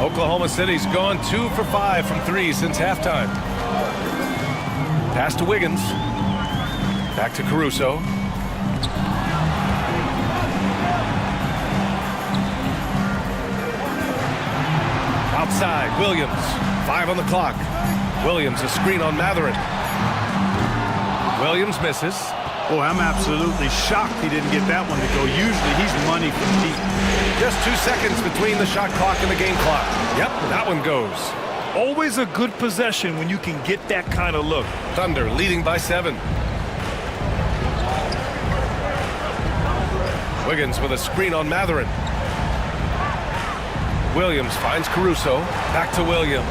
Oklahoma City's gone 2 for 5 from 3 since halftime. Pass to Wiggins. Back to Caruso. Outside, Williams. 5 on the clock. Williams, a screen on Matherin. Williams misses. Boy, I'm absolutely shocked he didn't get that one to go. Usually he's money from deep. Just 2 seconds between the shot clock and the game clock. Yep, that one goes. Always a good possession when you can get that kind of look. Thunder leading by 7. Wiggins with a screen on Matherin. Williams finds Caruso. Back to Williams.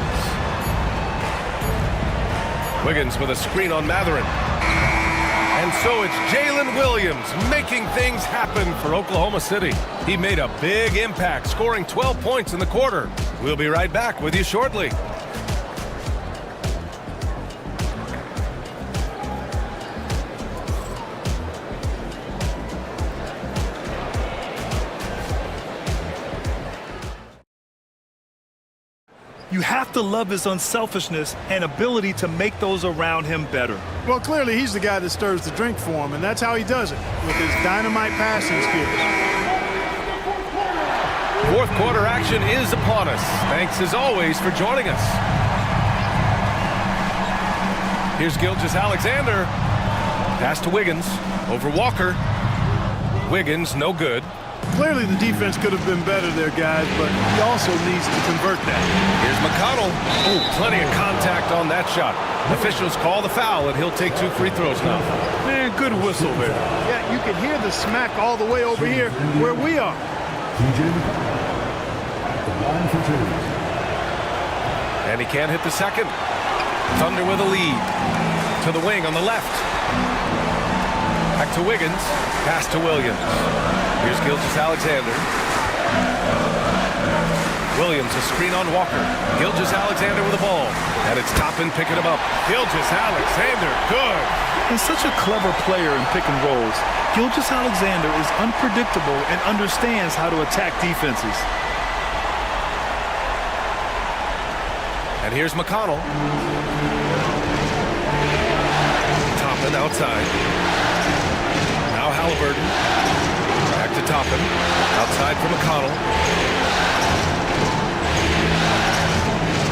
Wiggins with a screen on Matherin. And so it's Jalen Williams making things happen for Oklahoma City. He made a big impact, scoring 12 points in the quarter. We'll be right back with you shortly. You have to love his unselfishness and ability to make those around him better. Well, clearly he's the guy that stirs the drink for him, and that's how he does it, with his dynamite passing skills. Fourth quarter action is upon us. Thanks as always for joining us. Here's Gilgeous-Alexander. Pass to Wiggins. Over Walker. Wiggins, no good. Clearly the defense could have been better there, guys, but he also needs to convert that. Here's McConnell. Oh, plenty of contact on that shot. Officials call the foul, and he'll take 2 free throws now. Man, good whistle there. Yeah, you can hear the smack all the way over here where we are. And he can't hit the second. Thunder with a lead. To the wing on the left. Back to Wiggins. Pass to Williams. Here's Gilgeous-Alexander. Williams, a screen on Walker. Gilgeous-Alexander with the ball. And it's Toppin picking him up. Gilgeous-Alexander, good. He's such a clever player in pick and rolls. Gilgeous-Alexander is unpredictable and understands how to attack defenses. And here's McConnell. Toppin outside. Now Halliburton. Back to Toppin. Outside for McConnell.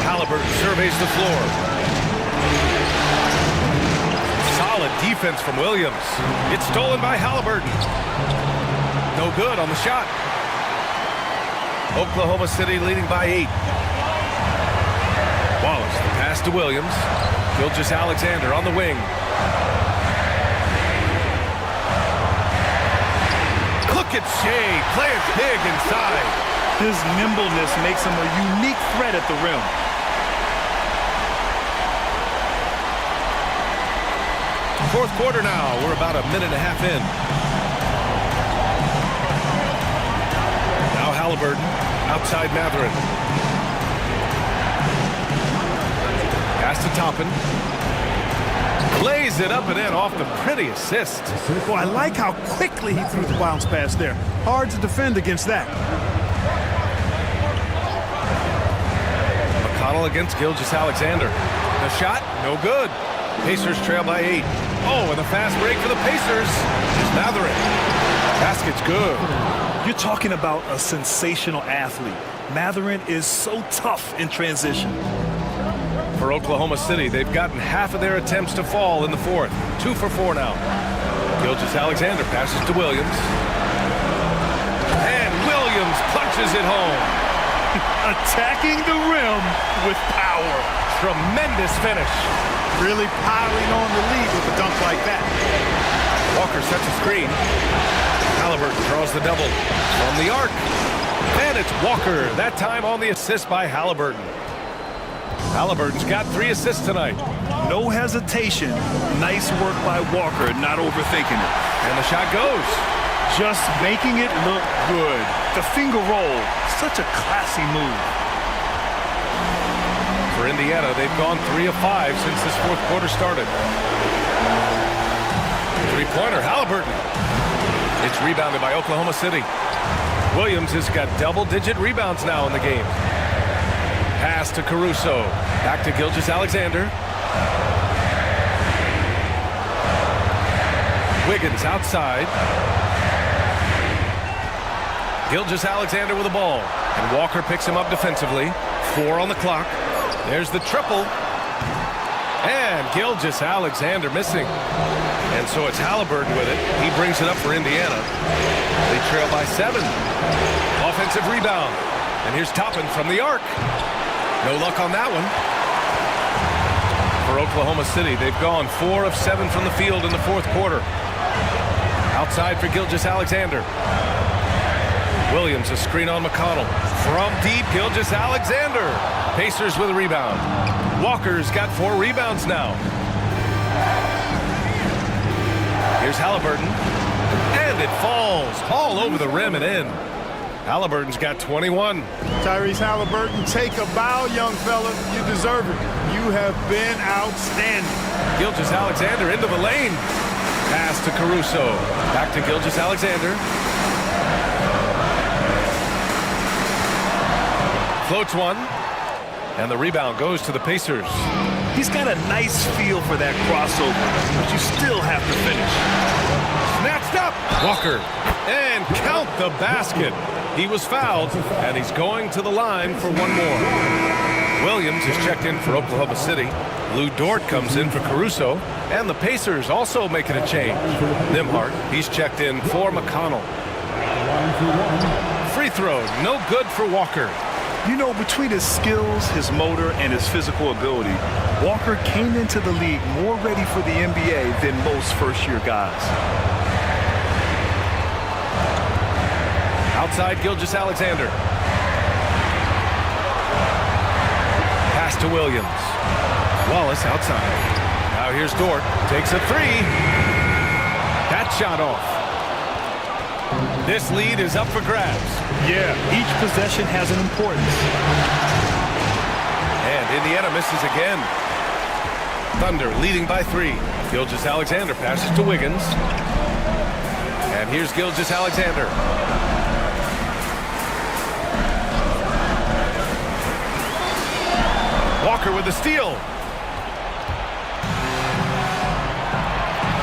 Halliburton surveys the floor. Solid defense from Williams. It's stolen by Halliburton. No good on the shot. Oklahoma City leading by 8. Wallace, the pass to Williams. Gilgeous-Alexander on the wing. Look at Shea, playing big inside. His nimbleness makes him a unique threat at the rim. Fourth quarter now. We're about a minute and a half in. Now Halliburton, outside Matherin. Pass to Toppin. Lays it up and in off the pretty assist. Well, I like how quickly he threw the bounce pass there. Hard to defend against that. McConnell against Gilgeous-Alexander. The shot, no good. Pacers trail by 8. Oh, and the fast break for the Pacers is Matherin. Basket's good. You're talking about a sensational athlete. Matherin is so tough in transition. For Oklahoma City, they've gotten half of their attempts to fall in the fourth. 2 for 4 now. Gilgeous-Alexander passes to Williams. And Williams punches it home. Attacking the rim with power. Tremendous finish. Really piling on the lead with a dunk like that. Walker sets a screen. Halliburton draws the double from the arc. And it's Walker, that time on the assist by Halliburton. Halliburton's got 3 assists tonight. No hesitation. Nice work by Walker, not overthinking it. And the shot goes. Just making it look good. The finger roll, such a classy move. For Indiana, they've gone 3 of 5 since this fourth quarter started. Three-pointer, Halliburton. It's rebounded by Oklahoma City. Williams has got double-digit rebounds now in the game. Pass to Caruso. Back to Gilgeous-Alexander. Wiggins outside. Gilgeous-Alexander with the ball. And Walker picks him up defensively. 4 on the clock. There's the triple. And Gilgeous-Alexander missing. And so it's Halliburton with it. He brings it up for Indiana. They trail by 7. Offensive rebound. And here's Toppin from the arc. No luck on that one. For Oklahoma City, they've gone 4 of 7 from the field in the fourth quarter. Outside for Gilgeous-Alexander. Williams, a screen on McConnell. From deep, Gilgeous-Alexander. Pacers with a rebound. Walker's got 4 rebounds now. Here's Halliburton. And it falls all over the rim and in. Halliburton's got 21. Tyrese Halliburton, take a bow, young fella. You deserve it. You have been outstanding. Gilgeous-Alexander into the lane. Pass to Caruso. Back to Gilgeous-Alexander. Floats one. And the rebound goes to the Pacers. He's got a nice feel for that crossover, but you still have to finish. Snatched up. Walker. And count the basket. He was fouled, and he's going to the line for one more. Williams is checked in for Oklahoma City. Lou Dort comes in for Caruso. And the Pacers also making a change. Nembhard, he's checked in for McConnell. Free throw, no good for Walker. You know, between his skills, his motor, and his physical ability, Walker came into the league more ready for the NBA than most first-year guys. Outside Gilgeous-Alexander. Pass to Williams. Wallace outside. Now here's Dort. Takes a 3. That shot off. This lead is up for grabs. Yeah, each possession has an importance. And Indiana misses again. Thunder leading by 3. Gilgeous-Alexander passes to Wiggins. And here's Gilgeous-Alexander. Walker with the steal.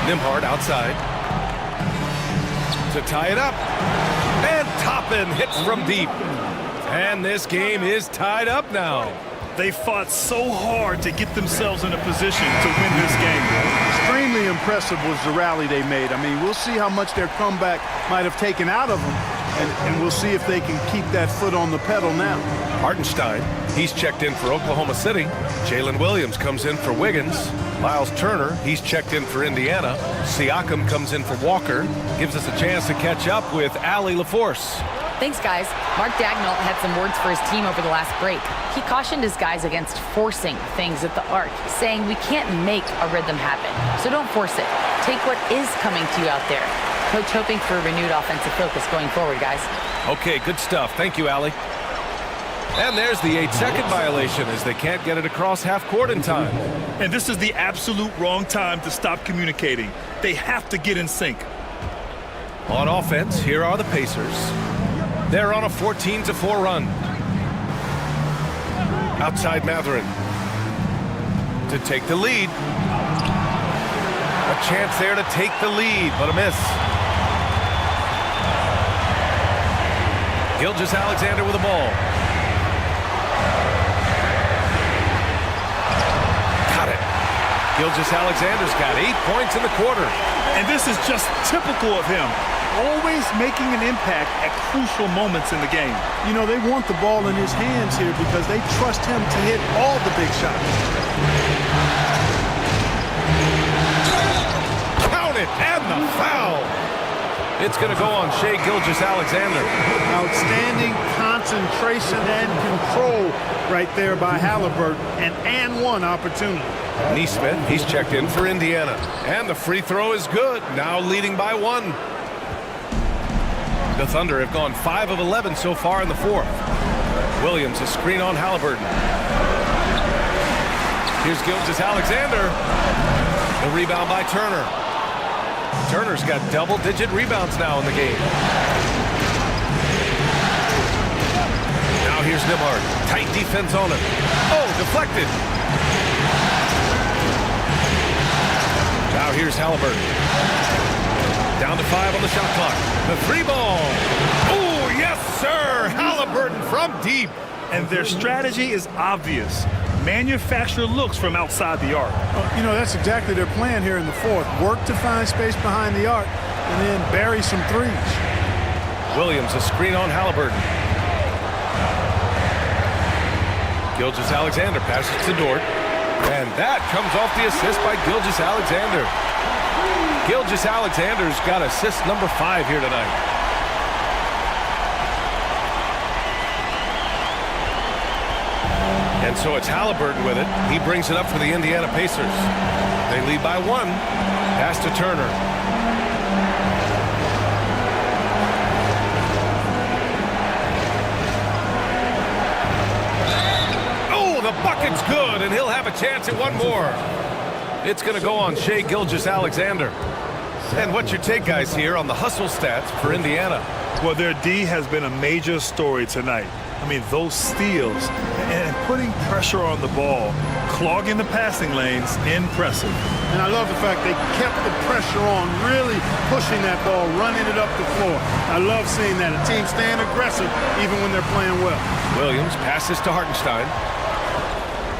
Nembhard outside. To tie it up. And Toppin hits from deep. And this game is tied up now. They fought so hard to get themselves in a position to win this game. Extremely impressive was the rally they made. I mean, we'll see how much their comeback might have taken out of them, and we'll see if they can keep that foot on the pedal now. Hartenstein, he's checked in for Oklahoma City. Jalen Williams comes in for Wiggins. Miles Turner, he's checked in for Indiana. Siakam comes in for Walker. Gives us a chance to catch up with Allie LaForce. Thanks, guys. Mark Dagnall had some words for his team over the last break. He cautioned his guys against forcing things at the arc, saying we can't make a rhythm happen, so don't force it. Take what is coming to you out there. Coach hoping for a renewed offensive focus going forward, guys. Okay, good stuff. Thank you, Allie. And there's the 8-second violation as they can't get it across half court in time. And this is the absolute wrong time to stop communicating. They have to get in sync. On offense, here are the Pacers. They're on a 14-4 run. Outside Mathurin to take the lead. A chance there to take the lead, but a miss. Gilgeous-Alexander with the ball. Got it. Gilgeous-Alexander's got 8 points in the quarter. And this is just typical of him. Always making an impact at crucial moments in the game. You know, they want the ball in his hands here because they trust him to hit all the big shots. Count it, and the foul. It's going to go on Shai Gilgeous-Alexander. Outstanding concentration and control right there by Halliburton. And one opportunity. Neesmith, he's checked in for Indiana. And the free throw is good, now leading by 1. The Thunder have gone 5 of 11 so far in the fourth. Williams, a screen on Halliburton. Here's Gilgeous-Alexander. The rebound by Turner. Turner's got double-digit rebounds now in the game. Now here's Nembhard. Tight defense on him. Oh, deflected. Now here's Halliburton. Down to 5 on the shot clock. The 3-ball. Oh, yes, sir. Halliburton from deep. And their strategy is obvious. Manufacture looks from outside the arc. You know, that's exactly their plan here in the fourth. Work to find space behind the arc and then bury some threes. Williams, a screen on Halliburton. Gilgeous-Alexander passes to Dort. And that comes off the assist by Gilgeous-Alexander. Gilgeous-Alexander's got assist number 5 here tonight. And so it's Halliburton with it. He brings it up for the Indiana Pacers. They lead by 1. Pass to Turner. Oh, the bucket's good, and he'll have a chance at one more. It's going to go on Shai Gilgeous-Alexander. And what's your take, guys, here on the hustle stats for Indiana? Well, their D has been a major story tonight. I mean, those steals and putting pressure on the ball, clogging the passing lanes, impressive. And I love the fact they kept the pressure on, really pushing that ball, running it up the floor. I love seeing that. A team staying aggressive even when they're playing well. Williams passes to Hartenstein.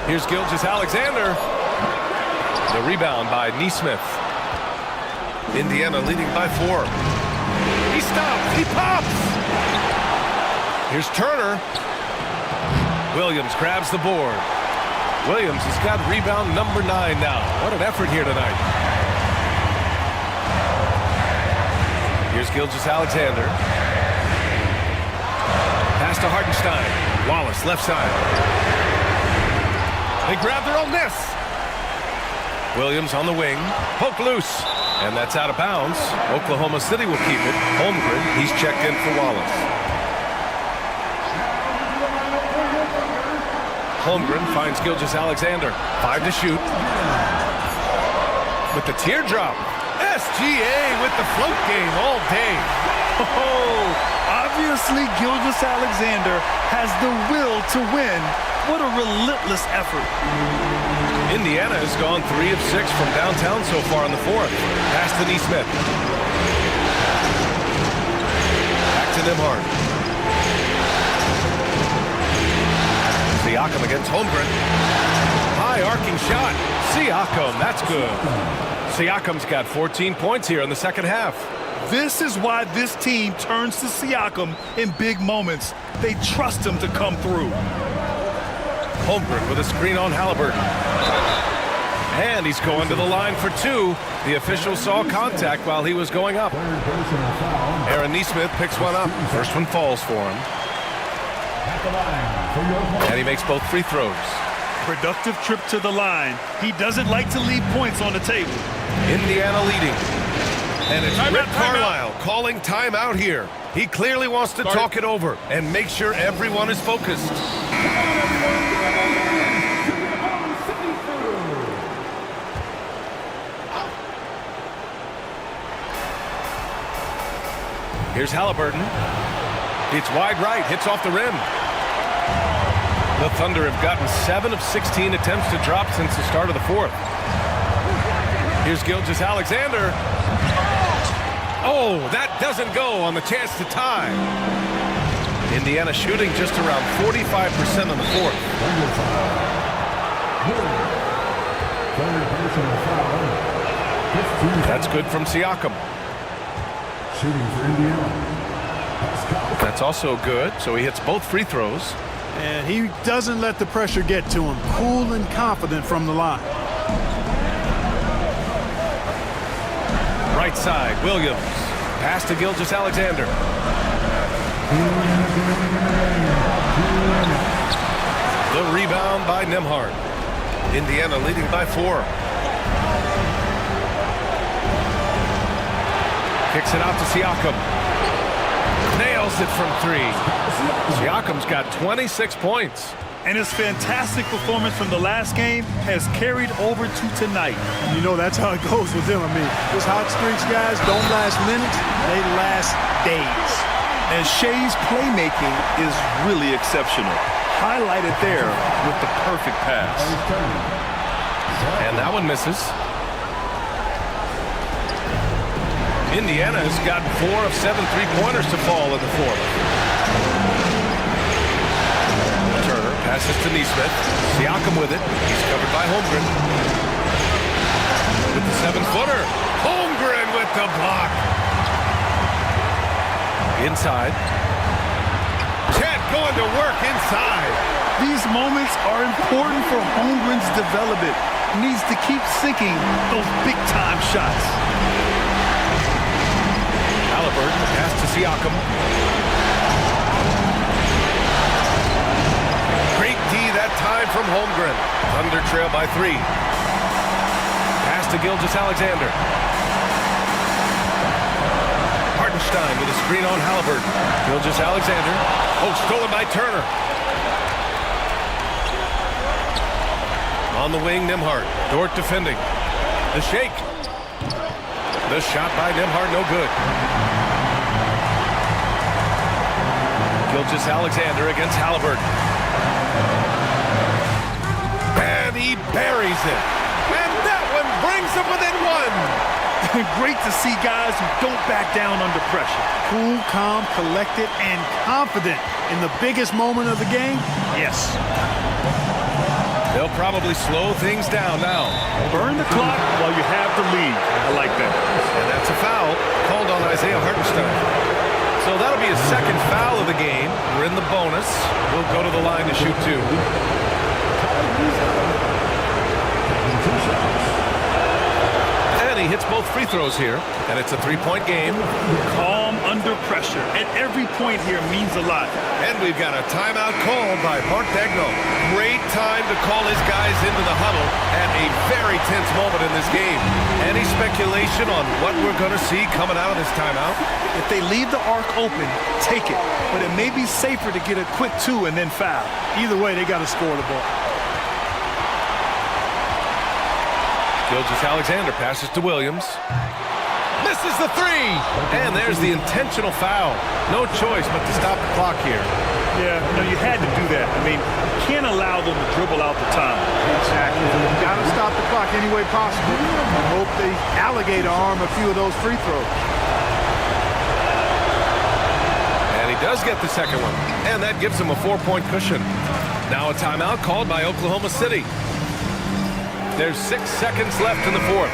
Here's Gilgeous-Alexander. The rebound by Neesmith. Indiana leading by 4. He stops. He pops. Here's Turner. Williams grabs the board. Williams has got rebound number 9 now. What an effort here tonight. Here's Gilgeous-Alexander. Pass to Hartenstein. Wallace, left side. They grab their own miss. Williams on the wing. Poke loose. And that's out of bounds. Oklahoma City will keep it. Holmgren, he's checked in for Wallace. Holmgren finds Gilgeous-Alexander. 5 to shoot. With the teardrop. SGA with the float game all day. Oh, obviously Gilgeous-Alexander has the will to win. What a relentless effort. Indiana has gone 3 of 6 from downtown so far in the fourth. Pass to Neesmith. Back to Nembhard. Siakam against Holmgren. High arcing shot. Siakam, that's good. Siakam's got 14 points here in the second half. This is why this team turns to Siakam in big moments. They trust him to come through. Holmgren with a screen on Halliburton. And he's going to the line for 2. The official saw contact while he was going up. Aaron Neesmith picks one up. First one falls for him. And he makes both free throws. Productive trip to the line. He doesn't like to leave points on the table. Indiana leading. And it's Rick Carlisle calling timeout here. He clearly wants to talk it over and make sure everyone is focused. Here's Halliburton. It's wide right, hits off the rim. The Thunder have gotten 7 of 16 attempts to drop since the start of the fourth. Here's Gilgeous-Alexander. Oh, that doesn't go on the chance to tie. Indiana shooting just around 45% in the fourth. That's good from Siakam. Shooting for Indiana. That's also good, so he hits both free throws. And he doesn't let the pressure get to him. Cool and confident from the line. Right side, Williams. Pass to Gilgeous-Alexander. The rebound by Nembhard. Indiana leading by 4. Kicks it out to Siakam. Nails it from 3. Siakam's got 26 points. And his fantastic performance from the last game has carried over to tonight. You know, that's how it goes with him. I mean, those hot streaks, guys, don't last minutes. They last days. And Shea's playmaking is really exceptional. Highlighted there with the perfect pass. And that one misses. Indiana has got 4 of 7 3-pointers to fall in the 4th. Turner passes to Nesmith. Siakam with it. He's covered by Holmgren. With the 7-footer. Holmgren with the block. Inside. Chet going to work inside. These moments are important for Holmgren's development. He needs to keep sinking those big-time shots. Halliburton pass to Siakam. Great D that time from Holmgren. Thunder trail by 3. Pass to Gilgeous-Alexander. Hartenstein with a screen on Halliburton. Gilgeous-Alexander. Oh, stolen by Turner. On the wing, Nembhard. Dort defending. The shake. The shot by Nembhard, no good. Gilgeous-Alexander against Halliburton. And he buries it. And that one brings him within 1. Great to see guys who don't back down under pressure. Cool, calm, collected, and confident in the biggest moment of the game. Yes. They'll probably slow things down now. Burn the clock while you have the lead. I like that. And that's a foul called on Isaiah Hartenstein. So that'll be his 2nd foul of the game. We're in the bonus. We'll go to the line to shoot 2. And he hits both free throws here. And it's a 3-point game. Calm under pressure. And every point here means a lot. And we've got a timeout called by Mark Daigneault. Great time to call his guys into the huddle at a very tense moment in this game. Any speculation on what we're going to see coming out of this timeout? If they leave the arc open, take it. But it may be safer to get a quick 2 and then foul. Either way, they got to score the ball. Gilgeous-Alexander passes to Williams. Misses the 3! And there's the intentional foul. No choice but to stop the clock here. Yeah, no, you had to do that. I mean, you can't allow them to dribble out the time. Exactly. You got to stop the clock any way possible. I hope they alligator arm a few of those free throws. And he does get the 2nd one. And that gives him a 4-point cushion. Now a timeout called by Oklahoma City. There's 6 seconds left in the 4th.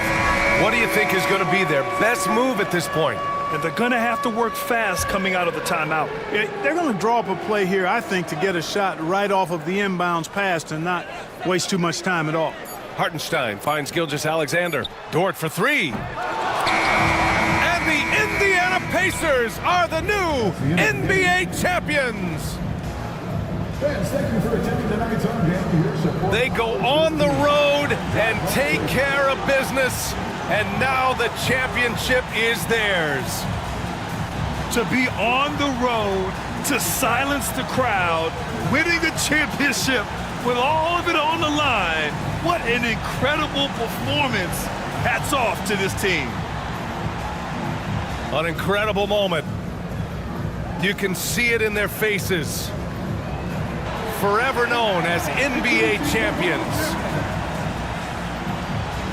What do you think is going to be their best move at this point? And they're going to have to work fast coming out of the timeout. They're going to draw up a play here, I think, to get a shot right off of the inbounds pass and not waste too much time at all. Hartenstein finds Gilgeous-Alexander. Dort for 3. And the Indiana Pacers are the new NBA champions. Fans, thank you for attending tonight's game. Your support. They go on the road and take care of business, and now the championship is theirs. To be on the road, to silence the crowd, winning a championship with all of it on the line. What an incredible performance. Hats off to this team. An incredible moment. You can see it in their faces. Forever known as NBA champions.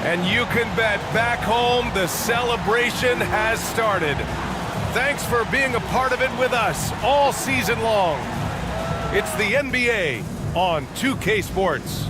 And you can bet back home the celebration has started. Thanks for being a part of it with us all season long. It's the NBA on 2K Sports.